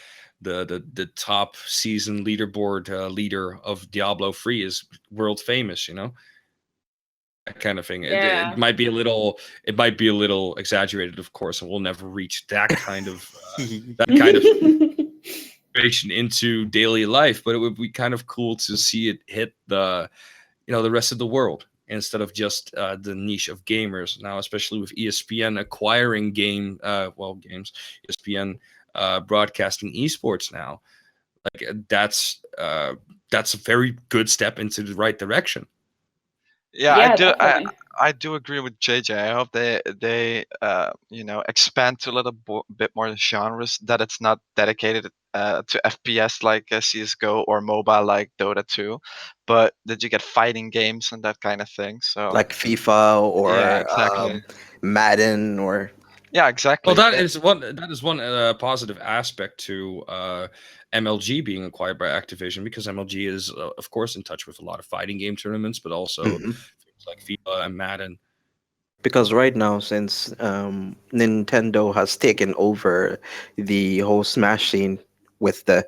top season leaderboard leader of Diablo 3 is world famous. That kind of thing. Yeah. It might be a little exaggerated, of course, and we'll never reach that kind of situation into daily life. But it would be kind of cool to see it hit the rest of the world, instead of just the niche of gamers. Now, especially with ESPN acquiring games, ESPN broadcasting esports now, like that's a very good step into the right direction. Yeah, Yeah, I do. definitely. I do agree with JJ. I hope they expand to a little bit more genres, that it's not dedicated to FPS like CS:GO, or mobile like Dota 2, but that you get fighting games and that kind of thing. So Like FIFA or yeah, exactly. Madden or Yeah, exactly. Well, that is one positive aspect to MLG being acquired by Activision, because MLG is, of course, in touch with a lot of fighting game tournaments, but also things like FIFA and Madden. Because right now, since Nintendo has taken over the whole Smash scene with the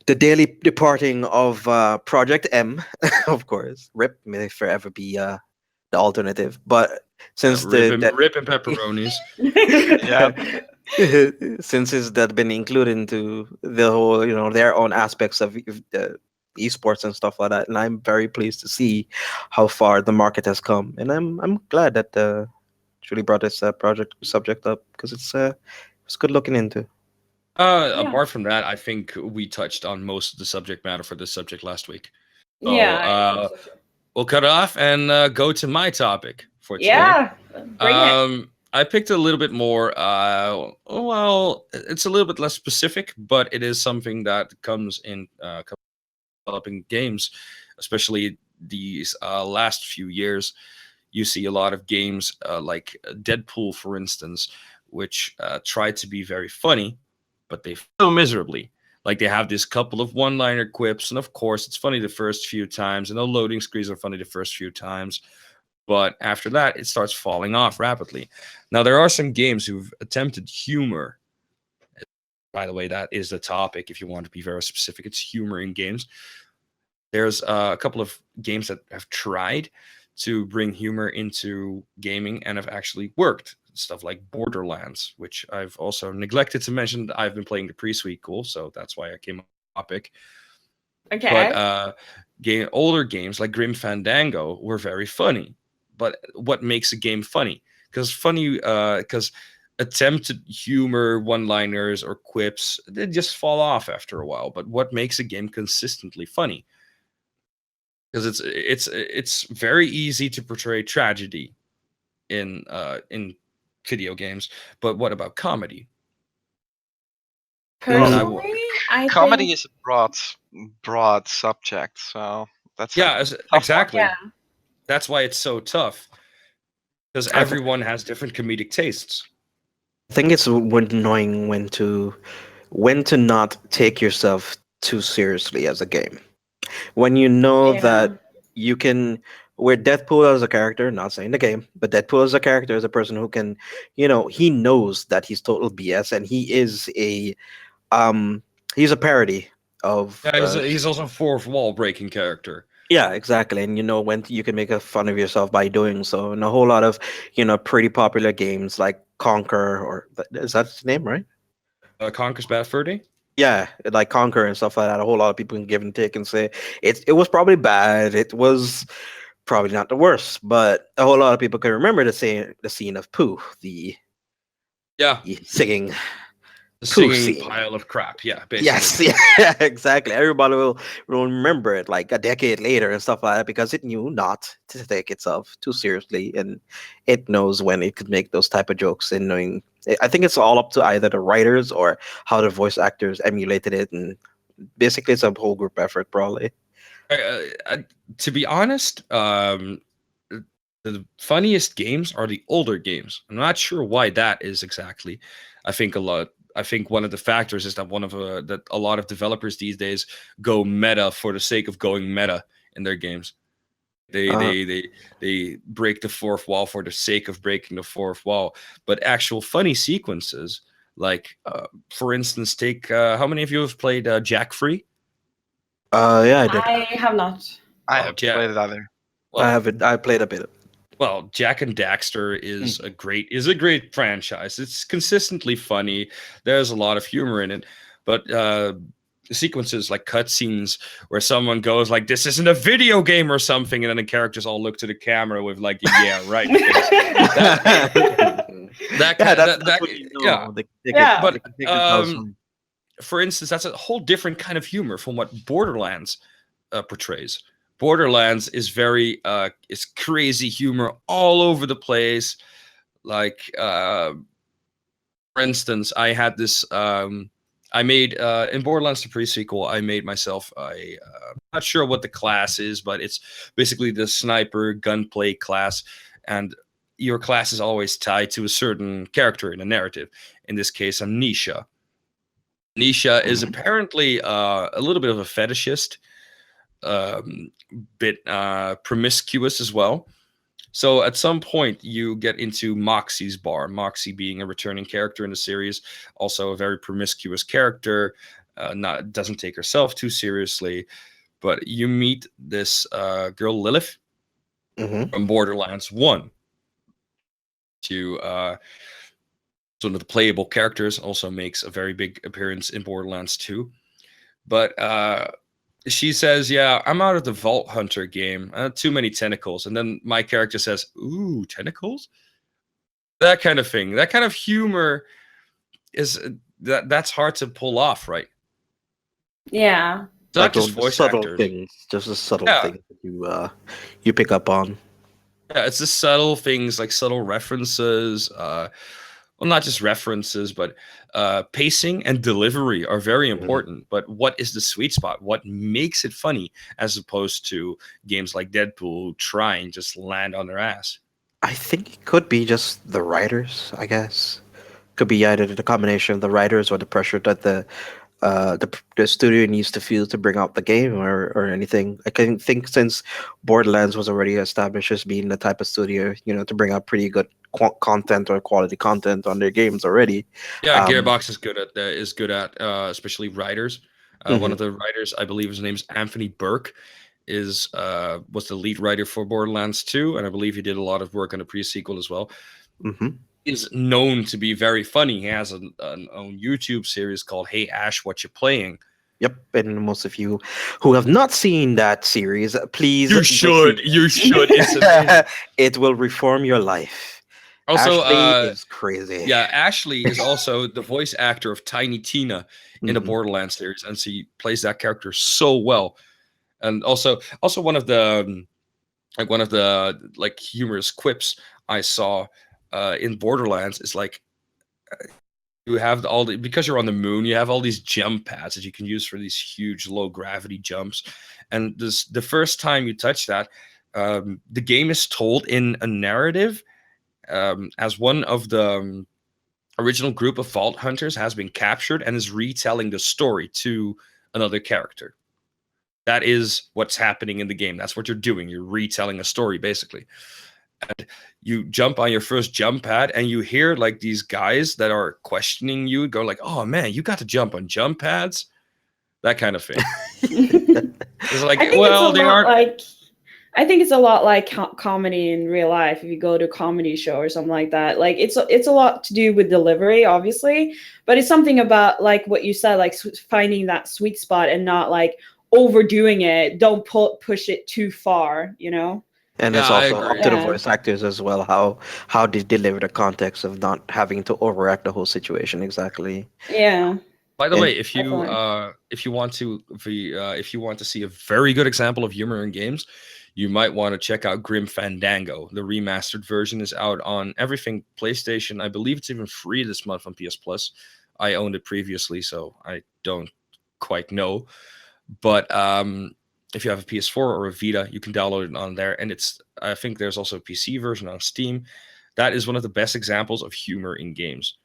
daily departing of Project M, of course, RIP, may they forever be the alternative. But since rip and pepperonis. Yeah. since that been included into the whole, their own aspects of the esports and stuff like that, and I'm very pleased to see how far the market has come, and I'm glad that Julie brought this subject up, because it's good looking into. Apart from that, I think we touched on most of the subject matter for this subject last week. So, Yeah, I think so too. we'll cut it off and go to my topic for today. Yeah, bring it. I picked a little bit more. Well, it's a little bit less specific, but it is something that comes in developing games, especially these last few years. You see a lot of games like Deadpool, for instance, which try to be very funny, but they fail miserably. Like, they have this couple of one-liner quips, and of course, it's funny the first few times, and the loading screens are funny the first few times. But after that, it starts falling off rapidly. Now, there are some games who've attempted humor. By the way, that is the topic. If you want to be very specific, it's humor in games. There's a couple of games that have tried to bring humor into gaming and have actually worked. Stuff like Borderlands, which I've also neglected to mention. I've been playing the pre-sequel, so that's why I came up with the topic. Okay. But older games like Grim Fandango were very funny. But what makes a game funny? Because attempted humor, one-liners, or quips, they just fall off after a while. But what makes a game consistently funny? Because it's very easy to portray tragedy in video games, but what about comedy? Personally, I Comedy think, is a broad subject, so that's a Yeah, tough one. exactly. yeah, That's why it's so tough, because everyone has different comedic tastes. I think it's when knowing when to not take yourself too seriously as a game. When you know yeah, that you can, where Deadpool as a character, not saying the game, but Deadpool as a character is a person who can, he knows that he's total BS, and um he's a parody of Yeah, he's also a fourth wall breaking character. yeah, exactly. And when you can make a fun of yourself by doing so. And a whole lot of, pretty popular games like Conquer, or is that its name, right? Conker's Bad Fur Day? Yeah, like Conquer and stuff like that. A whole lot of people can give and take and say it was probably bad. It was probably not the worst, but a whole lot of people can remember the scene of Pooh, Yeah, the singing the Pooh singing scene. pile of crap. Yeah, basically. Yes, yeah, exactly. Everybody will remember it like a decade later and stuff like that because it knew not to take itself too seriously, and it knows when it could make those type of jokes. And knowing, I think it's all up to either the writers or how the voice actors emulated it, and basically it's a whole group effort, probably. To be honest, the funniest games are the older games. I'm not sure why that is exactly. I think one of the factors is that that a lot of developers these days go meta for the sake of going meta in their games. They Uh, they they they break the fourth wall for the sake of breaking the fourth wall. But actual funny sequences, like for instance, take how many of you have played Jack Free? yeah, I did. I have not. I Oh, haven't yeah. played it either. I haven't. I played a bit. Well, Jack and Daxter is a great franchise. It's consistently funny. There's a lot of humor in it, but sequences like cutscenes where someone goes like, "This isn't a video game" or something, and then the characters all look to the camera with like, "Yeah, right." That's what you know. Yeah. Yeah. They can take themselves But for instance, that's a whole different kind of humor from what Borderlands portrays. Borderlands is very it's crazy humor all over the place. Like for instance, I had this I made in Borderlands the pre-sequel, I made myself a not sure what the class is, but it's basically the sniper gunplay class, and your class is always tied to a certain character in a narrative. In this case, I'm Nisha. Nisha is apparently a little bit of a fetishist, bit promiscuous as well. So at some point you get into Moxie's bar. Moxie being a returning character in the series, also a very promiscuous character, doesn't take herself too seriously. But you meet this girl Lilith from Borderlands 1. To one of the playable characters, also makes a very big appearance in Borderlands 2. But she says, "Yeah, I'm out of the Vault Hunter game. Too many tentacles." And then my character says, "Ooh, tentacles?" That kind of thing. That kind of humor is that's hard to pull off, right? Yeah. It's not like just the voice subtle actors. things, just the subtle Yeah. things that you pick up on. Yeah, it's the subtle things like subtle references. Well, not just references, but pacing and delivery are very important. But what is the sweet spot? What makes it funny, as opposed to games like Deadpool who try and just land on their ass? I think it could be just the writers, I guess. Could be either the combination of the writers or the pressure that the studio needs to feel to bring out the game, or anything. I can think since Borderlands was already established as being the type of studio, to bring out pretty good content or quality content on their games already. Yeah, Um, Gearbox is good at especially writers. One of the writers, I believe his name's Anthony Burke, was the lead writer for Borderlands 2, and I believe he did a lot of work on the pre-sequel as well. mhm. Is known to be very funny. He has an own YouTube series called "Hey Ash, What You Playing?" Yep, and most of you who have not seen that series, please You go should. see You should. It's amazing. it will reform your life. Also, Ashley is crazy. yeah, Ashley is also the voice actor of Tiny Tina in the Mhm. Borderlands series, and she plays that character so well. And also one of the like humorous quips I saw in Borderlands is like you have because you're on the moon, you have all these jump pads that you can use for these huge low gravity jumps. And the first time you touch that, the game is told in a narrative, as one of the original group of Vault Hunters has been captured and is retelling the story to another character. That is what's happening in the game. That's what you're doing. You're retelling a story, basically. And you jump on your first jump pad, and you hear like these guys that are questioning you, go like, "Oh man, you got to jump on jump pads," that kind of thing. It's like, well, they aren't. I think it's a lot like comedy in real life. If you go to a comedy show or something like that, like it's a lot to do with delivery, obviously, but it's something about like what you said, like finding that sweet spot and not like overdoing it. Don't push it too far, you know. And it's also up to the voice actors as well how they deliver the context of not having to overact the whole situation exactly. Yeah. By the way, if you want to see a very good example of humor in games, you might want to check out Grim Fandango. The remastered version is out on everything PlayStation. I believe it's even free this month on PS Plus. I owned it previously, so I don't quite know. But if you have a PS4 or a Vita, you can download it on there. And I think there's also a PC version on Steam. That is one of the best examples of humor in games.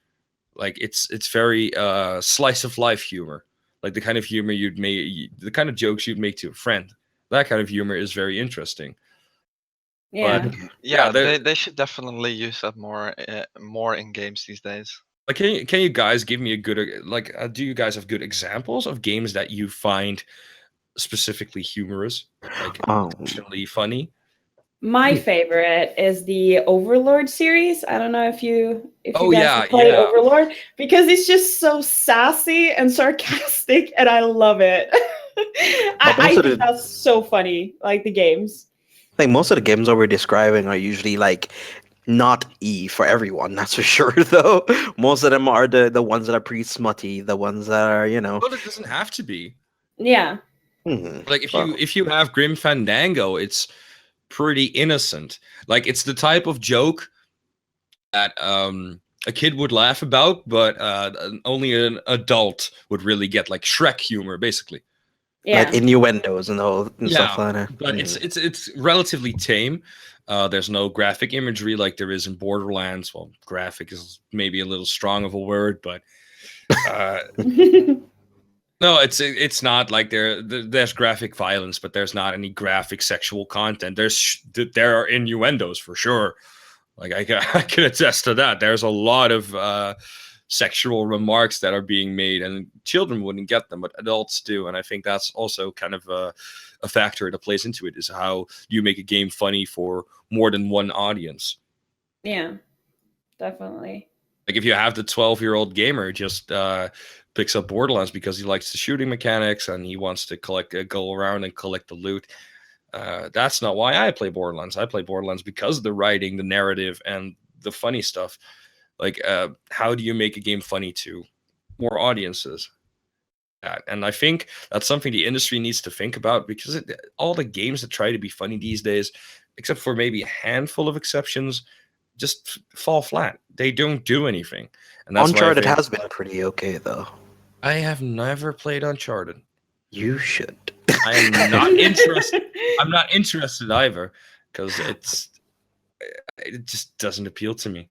Like it's very slice of life humor, like the kind of humor the kind of jokes you'd make to a friend. That kind of humor is very interesting. Yeah, but, they should definitely use that more in games these days. Like, can you guys give me a good do you guys have good examples of games that you find specifically humorous, like exceptionally funny? My favorite is the Overlord series. I don't know if you guys have played yeah. Overlord, because it's just so sassy and sarcastic, and I love it. I think that's so funny, like the games. I think most of the games that we're describing are usually like not for everyone, that's for sure, though. Most of them are the ones that are pretty smutty, the ones that are, But it doesn't have to be. Yeah. Like if you have Grim Fandango, it's pretty innocent. Like it's the type of joke that a kid would laugh about, but only an adult would really get, like Shrek humor, basically. Yeah. Like innuendos and stuff like that. But it's relatively tame. There's no graphic imagery like there is in Borderlands. Well, graphic is maybe a little strong of a word, but no, it's not like there's graphic violence, but there's not any graphic sexual content. There are innuendos for sure. Like I can attest to that. There's a lot of sexual remarks that are being made, and children wouldn't get them, but adults do. And I think that's also kind of a factor that plays into it, is how you make a game funny for more than one audience. Yeah, definitely. Like if you have the 12-year-old gamer just picks up Borderlands because he likes the shooting mechanics and he wants to go around and collect the loot. That's not why I play Borderlands. I play Borderlands because of the writing, the narrative, and the funny stuff. Like, how do you make a game funny to more audiences? And I think that's something the industry needs to think about, because all the games that try to be funny these days, except for maybe a handful of exceptions, just fall flat. They don't do anything. And that's Uncharted has been pretty okay, though. I have never played Uncharted. You should. I am not interested. I'm not interested either, because it just doesn't appeal to me.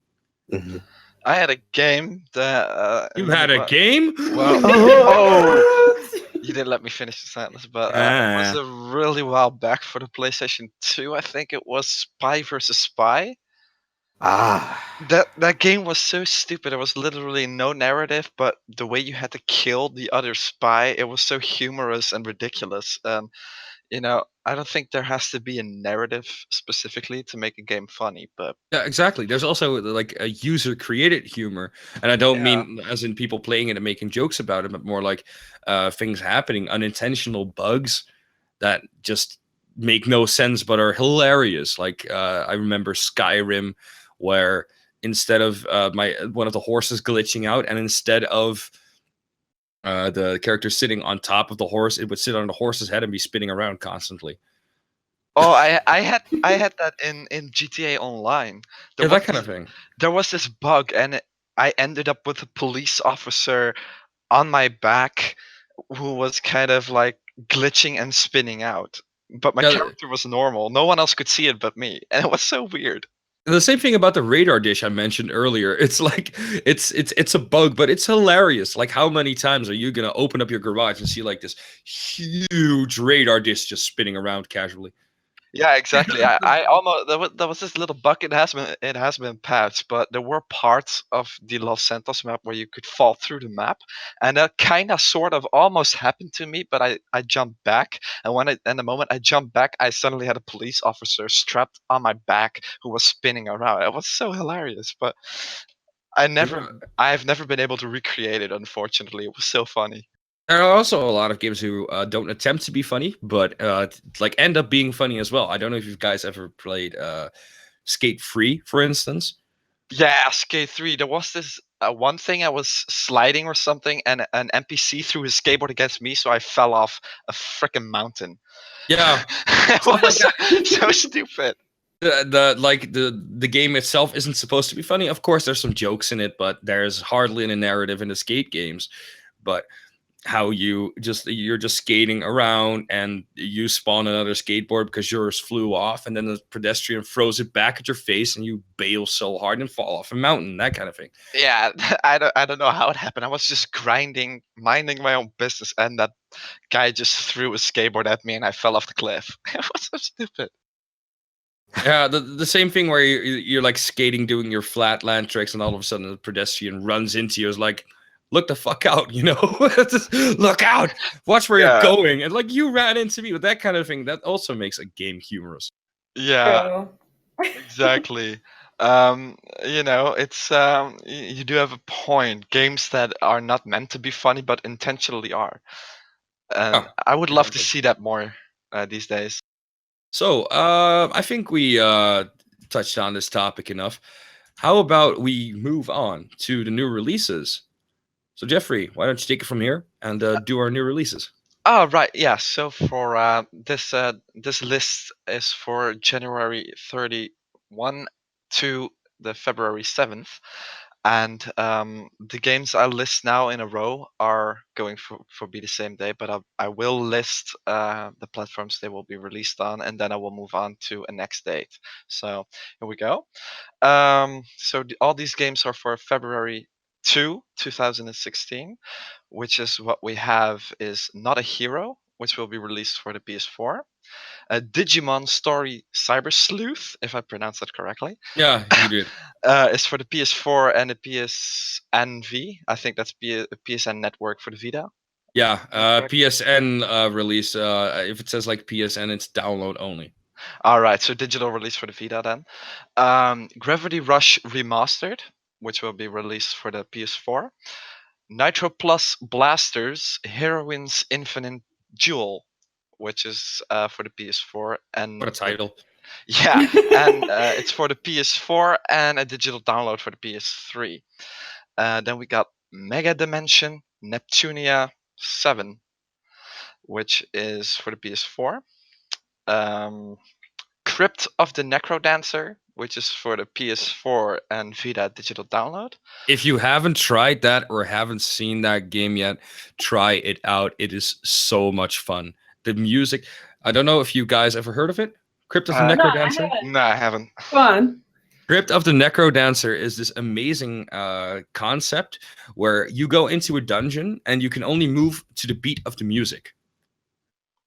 Mm-hmm. I had a game that you had a game? Well, you didn't let me finish the sentence, but it was a really while back for the PlayStation 2. I think it was Spy vs. Spy. That game was so stupid. There was literally no narrative, but the way you had to kill the other spy, it was so humorous and ridiculous. I don't think there has to be a narrative specifically to make a game funny, but yeah, exactly. There's also like a user-created humor, and I don't mean as in people playing it and making jokes about it, but more like things happening, unintentional bugs that just make no sense but are hilarious. Like I remember Skyrim, where instead of one of the horses glitching out, and instead of the character sitting on top of the horse, it would sit on the horse's head and be spinning around constantly. Oh, I had that in GTA Online. That kind of thing. There was this bug, and I ended up with a police officer on my back who was kind of like glitching and spinning out. But my Yeah, character was normal. No one else could see it but me, and it was so weird. the same thing about the radar dish I mentioned earlier. It's like it's a bug, but it's hilarious. Like, how many times are you gonna open up your garage and see like this huge radar dish just spinning around casually? Yeah, exactly. I almost there was this little bug. It has been patched, but there were parts of the Los Santos map where you could fall through the map, and that kind of sort of almost happened to me. But I jumped back, and the moment I jumped back, I suddenly had a police officer strapped on my back who was spinning around. It was so hilarious, but I've never been able to recreate it. Unfortunately, it was so funny. There are also a lot of games who don't attempt to be funny, but like end up being funny as well. I don't know if you guys ever played Skate Free, for instance. Yeah, Skate 3. There was this one thing I was sliding or something, and an NPC threw his skateboard against me, so I fell off a freaking mountain. Yeah, It stuff like was so stupid. the game itself isn't supposed to be funny. Of course, there's some jokes in it, but there's hardly any narrative in the skate games. But how you're just skating around and you spawn another skateboard because yours flew off, and then the pedestrian throws it back at your face and you bail so hard and fall off a mountain, that kind of thing. Yeah, I don't know how it happened. I was just grinding, minding my own business, and that guy just threw a skateboard at me, and I fell off the cliff. It was so stupid. Yeah, the same thing where you're like skating, doing your flatland tricks, and all of a sudden the pedestrian runs into you. Is like, look the fuck out, you know? Just look out, watch where you're going. And like, you ran into me with that kind of thing. That also makes a game humorous. Yeah, exactly. It's you do have a point. Games that are not meant to be funny but intentionally are. And I would love to see that more these days. So I think we touched on this topic enough. How about we move on to the new releases? So Jeffrey, why don't you take it from here and do our new releases? Oh, right. Yeah. So for this list is for January 31 to the February 7th. And the games I list now in a row are going for be the same day, but I will list the platforms they will be released on, and then I will move on to a next date. So here we go. So all these games are for February 2, 2016, which is what we have is Not a Hero, which will be released for the PS4. Digimon Story Cyber Sleuth, if I pronounced that correctly. Yeah, you did. Is for the PS4 and the PSNV. I think that's PSN Network for the Vita. Yeah, PSN release. If it says like PSN, it's download only. All right, so digital release for the Vita then. Gravity Rush Remastered, which will be released for the PS4. Nitro Plus Blasters Heroines Infinite Duel, which is for the PS4 and What a title! Yeah, and it's for the PS4 and a digital download for the PS3. Then we got Mega Dimension Neptunia 7, which is for the PS4. Crypt of the Necrodancer, which is for the PS4 and Vita digital download. If you haven't tried that or haven't seen that game yet, try it out. It is so much fun. The music, I don't know if you guys ever heard of it. Crypt of the Necrodancer? No, I haven't. Fun. Crypt of the Necrodancer is this amazing concept where you go into a dungeon and you can only move to the beat of the music.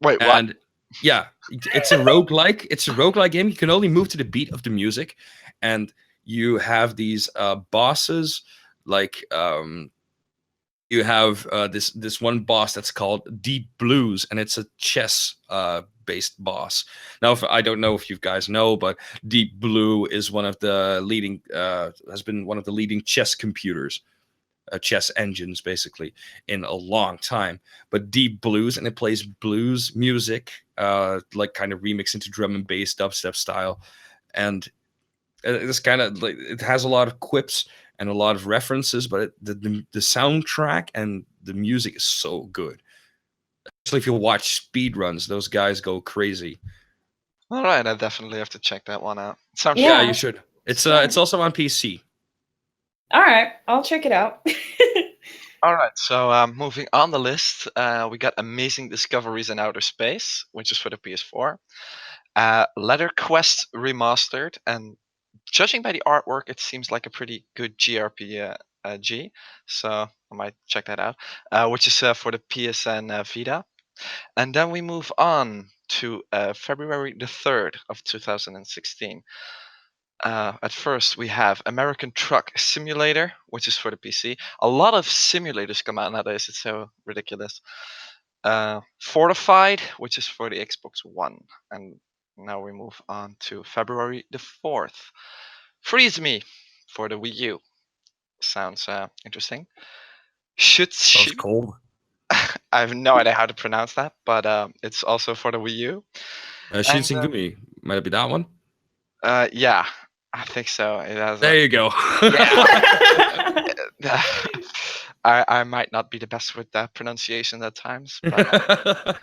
Wait, what? And yeah, it's a roguelike. It's a roguelike game. You can only move to the beat of the music, and you have these bosses. Like you have this one boss that's called Deep Blues, and it's a chess based boss. Now, I don't know if you guys know, but Deep Blue is one of the leading has been one of the leading chess computers. Chess engines basically in a long time, but Deep Blues, and it plays blues music, like kind of remixed into drum and bass dubstep style, and it's kind of like it has a lot of quips and a lot of references, but the soundtrack and the music is so good. Especially if you watch speed runs, those guys go crazy. All right, I definitely have to check that one out. Yeah, you should. It's also on PC. All right, I'll check it out. All right, so moving on the list, we got Amazing Discoveries in Outer Space, which is for the PS4. Letter Quest Remastered, and judging by the artwork, it seems like a pretty good GRPG, so I might check that out, which is for the PSN Vita. And then we move on to February the 3rd of 2016. At first, we have American Truck Simulator, which is for the PC. A lot of simulators come out nowadays. It's so ridiculous. Fortified, which is for the Xbox One. And now we move on to February the 4th. Freeze Me for the Wii U. Sounds interesting. Sounds Shutsu. cold. I have no idea how to pronounce that, but it's also for the Wii U. Shinsengumi. Might it be that one? Yeah, I think so. It has. There you go. I might not be the best with that pronunciation at times. But,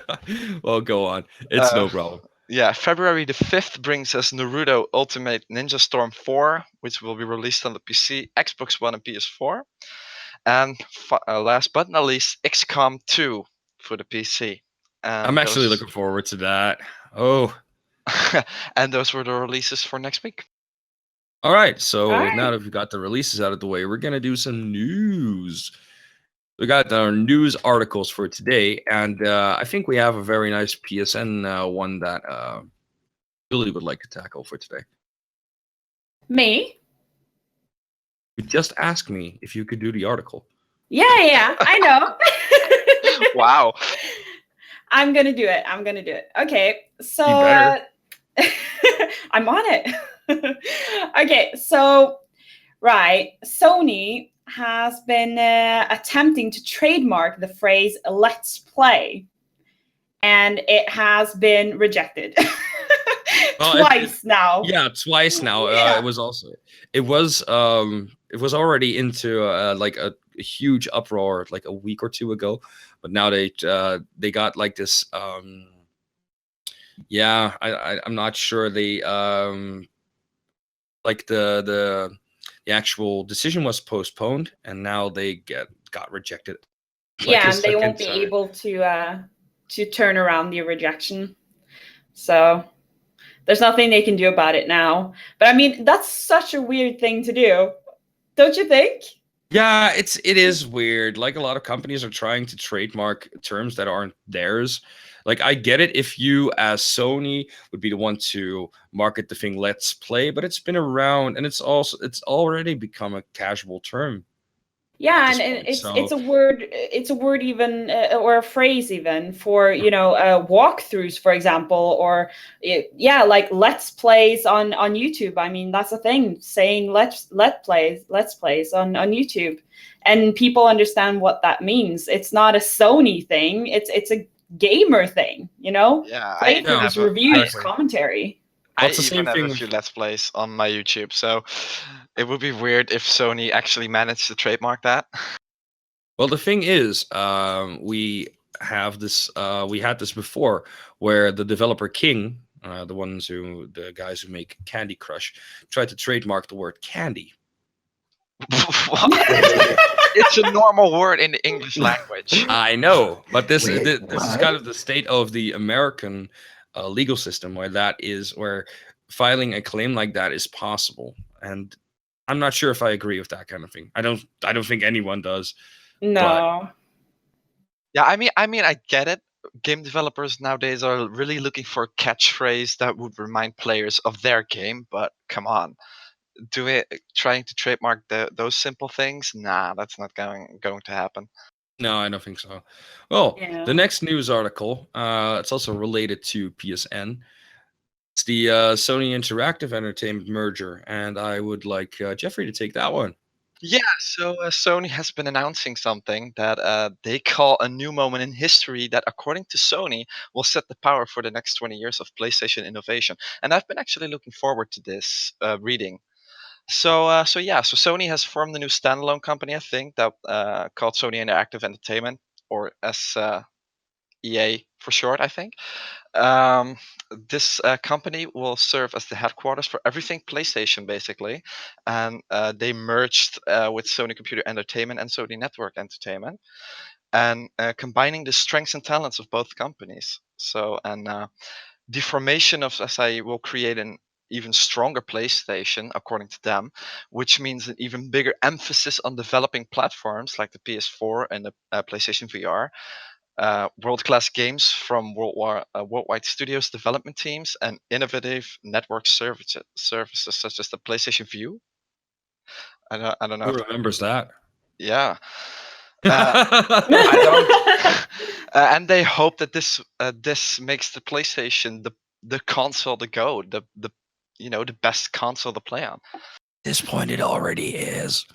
well, go on. It's no problem. yeah, February the 5th brings us Naruto Ultimate Ninja Storm 4, which will be released on the PC, Xbox One, and PS4. And last but not least, XCOM 2 for the PC. I'm actually looking forward to that. Oh. And those were the releases for next week. All right. So All right. now that we've got the releases out of the way, we're going to do some news. We got our news articles for today, and I think we have a very nice PSN one that Julie would like to tackle for today. Me? You just asked me if you could do the article. Yeah, I know. Wow. I'm gonna do it. Okay, so You better. I'm on it. Okay, so right, Sony has been attempting to trademark the phrase "let's play," and it has been rejected Well, twice now. Yeah, twice now. Yeah. It was already into like a huge uproar like a week or two ago, but now they got like this. Yeah, I'm not sure they like the actual decision was postponed, and now they got rejected. Like Yeah, a and they won't second be time. able to turn around the rejection. So there's nothing they can do about it now. But I mean, that's such a weird thing to do, don't you think? Yeah, it is weird. Like a lot of companies are trying to trademark terms that aren't theirs. Like I get it if you as Sony would be the one to market the thing "let's play," but it's been around and it's already become a casual term. Yeah, this and point, it's so- it's a word even or a phrase even for walkthroughs, for example, or like let's plays on YouTube. I mean, that's a thing, saying let's plays on YouTube, and people understand what that means. It's not a Sony thing. It's a gamer thing. Yeah, Playthroughs, I reviews, exactly. commentary. That's the even same have thing a with- few Let's Plays on my YouTube, so it would be weird if Sony actually managed to trademark that. Well, the thing is, we have this. We had this before, where the developer King, the guys who make Candy Crush, tried to trademark the word candy. It's a normal word in the English language. I know, but this Wait, is what? kind of the state of the American legal system, where filing a claim like that is possible, and I'm not sure if I agree with that kind of thing. I don't think anyone does. No. Yeah, I mean, I get it. Game developers nowadays are really looking for a catchphrase that would remind players of their game, but come on. Trying to trademark those simple things? Nah, that's not going to happen. No, I don't think so. Well, Yeah. the next news article, it's also related to PSN. It's the Sony Interactive Entertainment merger, and I would like Jeffrey to take that one. Yeah, so Sony has been announcing something that they call a new moment in history that, according to Sony, will set the power for the next 20 years of PlayStation innovation. And I've been actually looking forward to this reading. So Sony has formed a new standalone company, I think, that called Sony Interactive Entertainment, or as EA for short, I think. This company will serve as the headquarters for everything PlayStation, basically, and they merged with Sony Computer Entertainment and Sony Network Entertainment, and combining the strengths and talents of both companies. So, and the formation of SI will create an even stronger PlayStation, according to them, which means an even bigger emphasis on developing platforms like the PS4 and the PlayStation VR, world-class games from worldwide studios, development teams, and innovative network services such as the PlayStation View. I don't know. Who remembers that? Yeah. I don't. And they hope that this makes the PlayStation the console to go, the the best console to play on. At this point, it already is.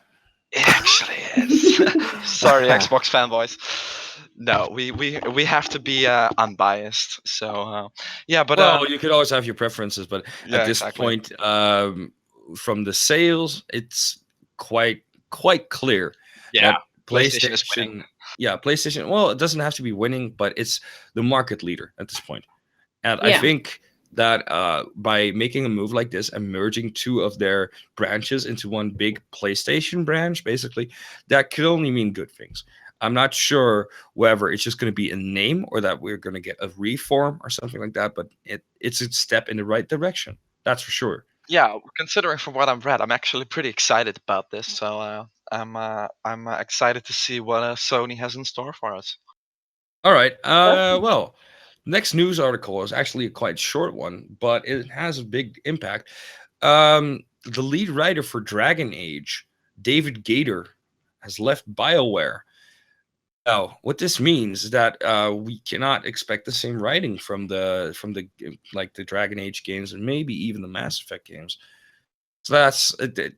It actually is. Sorry, Xbox fanboys. No, we have to be unbiased. So yeah, but well, you could always have your preferences, but yeah, at this exactly. point, from the sales, it's quite clear. Yeah, that PlayStation is winning. Yeah, PlayStation. Well, it doesn't have to be winning, but it's the market leader at this point. And I Yeah. think that by making a move like this and merging two of their branches into one big PlayStation branch, basically, that could only mean good things. I'm not sure whether it's just going to be a name or that we're going to get a reform or something like that, but it's a step in the right direction. That's for sure. Yeah, considering from what I've read, I'm actually pretty excited about this. So I'm excited to see what Sony has in store for us. All right. Well, next news article is actually a quite short one, but it has a big impact. The lead writer for Dragon Age, David Gator, has left BioWare. Now, what this means is that we cannot expect the same writing from the like the Dragon Age games and maybe even the Mass Effect games. So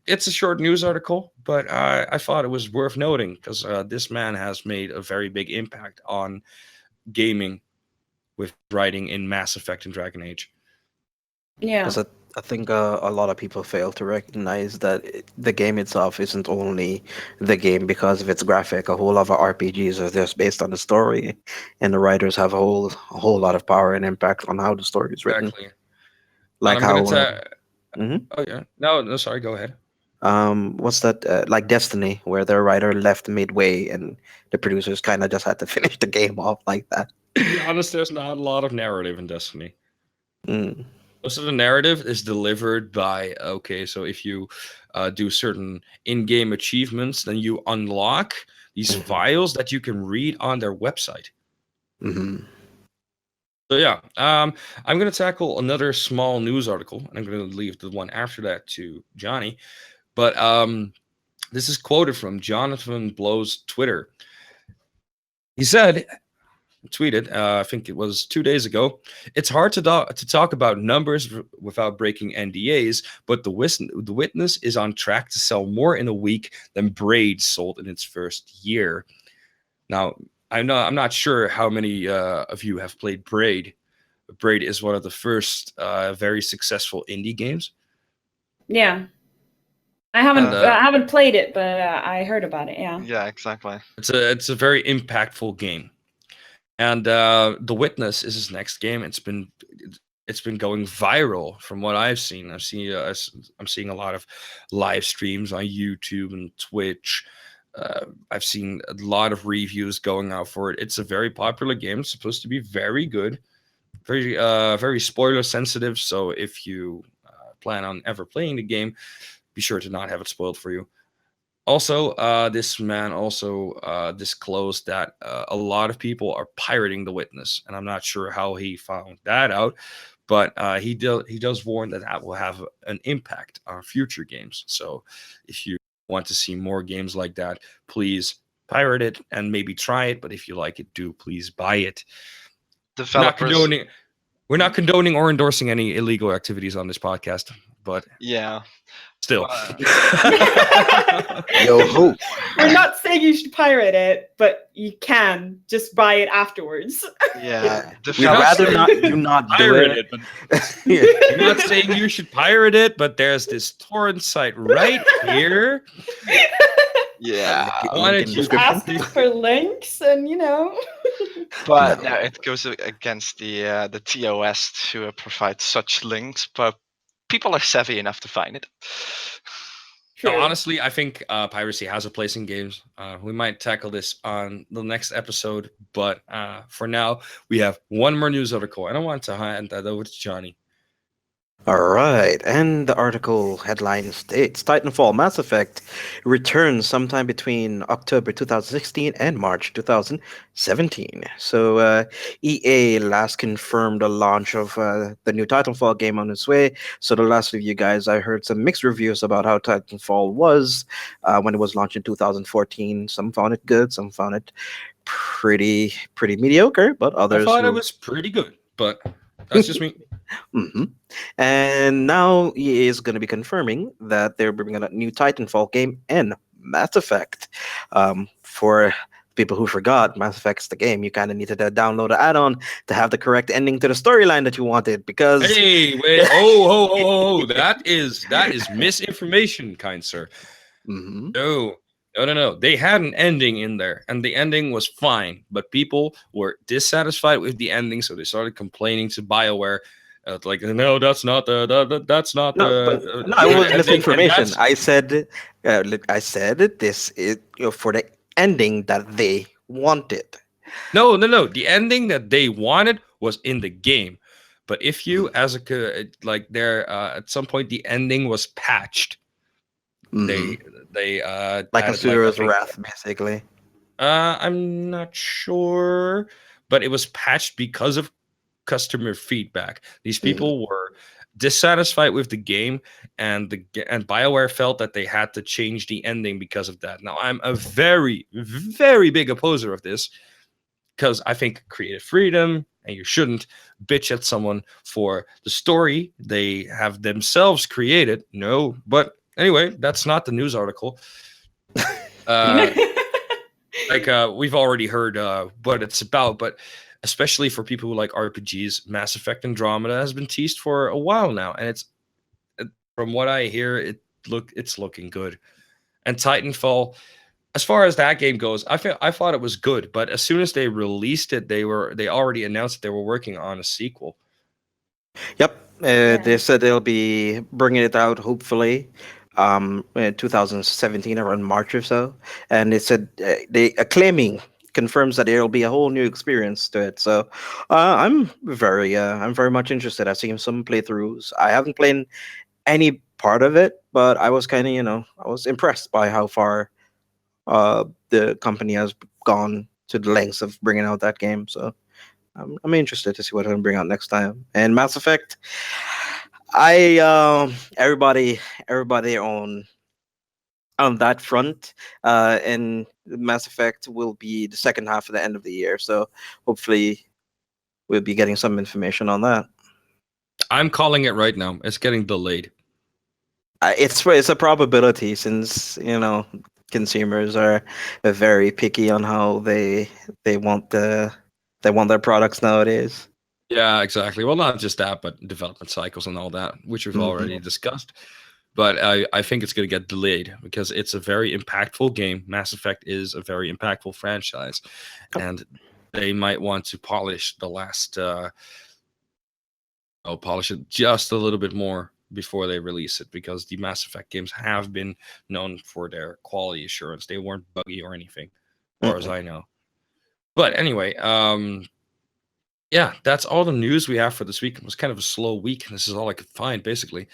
it's a short news article, but I thought it was worth noting because this man has made a very big impact on gaming with writing in Mass Effect and Dragon Age. Yeah. Because I think a lot of people fail to recognize that the game itself isn't only the game because of its graphic. A whole lot of RPGs are just based on the story, and the writers have a whole lot of power and impact on how the story is written. Exactly. Like I'm how. gonna Mhm. Oh yeah. No, sorry. Go ahead. What's that? Like Destiny, where the writer left midway, and the producers kind of just had to finish the game off like that. To be honest, there's not a lot of narrative in Destiny. Mm. Most of the narrative is delivered by so if you do certain in-game achievements, then you unlock these Mhm. files that you can read on their website. Hmm. So yeah, I'm going to tackle another small news article, and I'm going to leave the one after that to Johnny. But this is quoted from Jonathan Blow's Twitter. He said, tweeted, I think it was 2 days ago, "It's hard to talk about numbers without breaking NDAs, but the Witness is on track to sell more in a week than Braid sold in its first year." Now, I'm not sure how many of you have played Braid. Braid is one of the first very successful indie games. Yeah. I haven't played it, but I heard about it. Yeah. Yeah, exactly. It's a very impactful game. And The Witness is his next game. It's been going viral from what I've seen. I'm seeing a lot of live streams on YouTube and Twitch. I've seen a lot of reviews going out for it. It's a very popular game. It's supposed to be very good, very spoiler sensitive. So if you plan on ever playing the game, be sure to not have it spoiled for you. Also, this man also disclosed that a lot of people are pirating The Witness, and I'm not sure how he found that out, but he does warn that will have an impact on future games. So if you want to see more games like that, please pirate it and maybe try it. But if you like it, do please buy it. Developers. We're not condoning or endorsing any illegal activities on this podcast, but Yeah. still. Yo ho! We're not saying you should pirate it, but you can just buy it afterwards. Yeah. We'd rather not do pirate it. it, but I'm not saying you should pirate it, but there's this torrent site right here. Yeah. Why don't you Ask for links and But No. no, it goes against the TOS to provide such links. But people are savvy enough to find it. No, True. honestly, I think piracy has a place in games. We might tackle this on the next episode, but for now, we have one more news article, and I want to hand that over to Johnny. All right, and the article headline states Titanfall Mass Effect returns sometime between October 2016 and March 2017. So, EA last confirmed the launch of the new Titanfall game on its way. So, the last of you guys, I heard some mixed reviews about how Titanfall was when it was launched in 2014. Some found it good, some found it pretty mediocre, but I others thought it who was pretty good, but that's just me. hmm And now EA is going to be confirming that they're bringing out a new Titanfall game and Mass Effect. For people who forgot, Mass Effect's the game. You kind of needed to download the add-on to have the correct ending to the storyline that you wanted because Hey, wait! Oh! That is misinformation, kind sir. Mhm. No. They had an ending in there, and the ending was fine. But people were dissatisfied with the ending, so they started complaining to BioWare, like, "No, that's not that's not No, but no, it good was ending." And misinformation. that's I said that this is for the ending that they wanted. no. The ending that they wanted was in the game, but if you, as a like, there at some point the ending was patched. Mhm. They Like a added, like, I Sura's think. Wrath, basically. I'm not sure, but it was patched because of customer feedback. These Mhm. people were dissatisfied with the game, and BioWare felt that they had to change the ending because of that. Now, I'm a very, very big opposer of this because I think creative freedom, and you shouldn't bitch at someone for the story they have themselves created. No, but anyway, that's not the news article. Uh, we've already heard what it's about, but especially for people who like RPGs, Mass Effect Andromeda has been teased for a while now, and from what I hear, it's looking good. And Titanfall, as far as that game goes, I thought it was good, but as soon as they released it, they already announced that they were working on a sequel. Yep. They Yeah. said they'll be bringing it out hopefully in 2017 around March or so. And they said they claiming confirms that there'll be a whole new experience to it. So I'm very much interested. I've seen some playthroughs. I haven't played any part of it, but I was kind of I was impressed by how far the company has gone to the lengths of bringing out that game. So I'm interested to see what they'll bring out next time. And Mass Effect, I everybody on that front, and Mass Effect will be the second half of the end of the year. So hopefully we'll be getting some information on that. I'm calling it right now. It's getting delayed. It's a probability since consumers are very picky on how they want they want their products nowadays. Yeah, exactly. Well, not just that, but development cycles and all that, which we've already discussed. But I think it's going to get delayed because it's a very impactful game. Mass Effect is a very impactful franchise, and they might want to polish the last, polish it just a little bit more before they release it, because the Mass Effect games have been known for their quality assurance. They weren't buggy or anything, as far as I know. But anyway, yeah, that's all the news we have for this week. It was kind of a slow week, and this is all I could find, basically.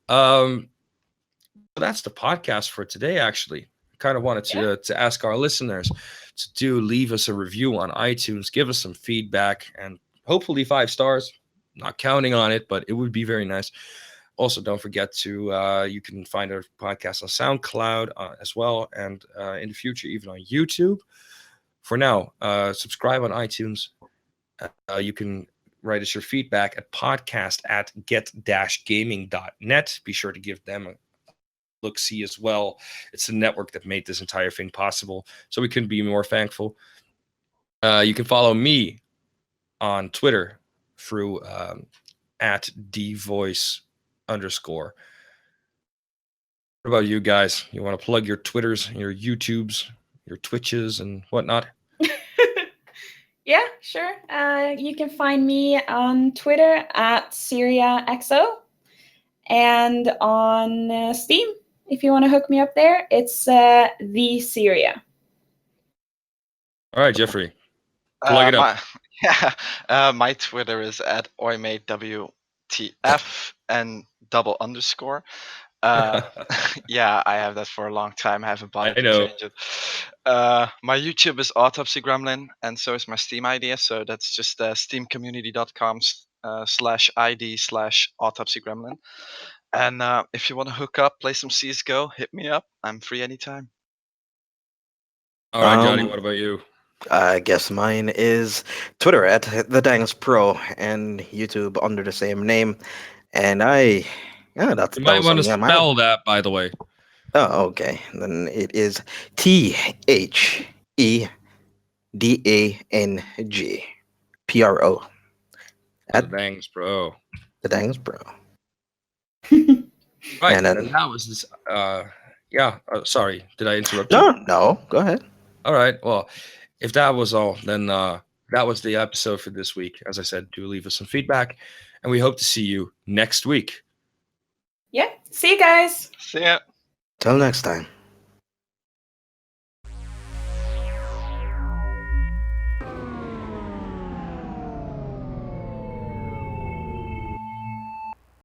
That's the podcast for today, actually. Kind of wanted to ask our listeners to leave us a review on iTunes, give us some feedback, and hopefully 5 stars. Not counting on it, but it would be very nice. Also, don't forget to you can find our podcast on SoundCloud as well, and in the future even on YouTube. For now, subscribe on iTunes. You can write us your feedback at podcast@get-gaming.net. Be sure to give them a look-see as well. It's the network that made this entire thing possible, so we couldn't be more thankful. You can follow me on Twitter through at DVoice_. What about you guys? You want to plug your Twitters, your YouTubes, your Twitches, and whatnot? Yeah, sure. You can find me on Twitter at TheCyriaXO and on Steam. If you want to hook me up there, it's TheCyria. All right, Jeffrey. Plug it up. My Twitter is at oimatewtf and _. Yeah, I have that for a long time. I haven't bothered I to know. change it. My YouTube is AutopsyGremlin, and so is my Steam ID. So that's just steamcommunity.com/ID/AutopsyGremlin. And if you want to hook up, play some CS:GO, hit me up. I'm free anytime. All right, Johnny. What about you? I guess mine is Twitter at Thedangspro and YouTube under the same name. And that's You might want to something I might. spell that, by the way. Oh, okay. Then it is TheDangPro at Thedangspro. Thedangspro. Right, And and then that was this. Sorry, did I interrupt you? no, go ahead. All right. Well, if that was all, then that was the episode for this week. As I said, do leave us some feedback, and we hope to see you next week. Yeah. See you guys. See ya. Till next time.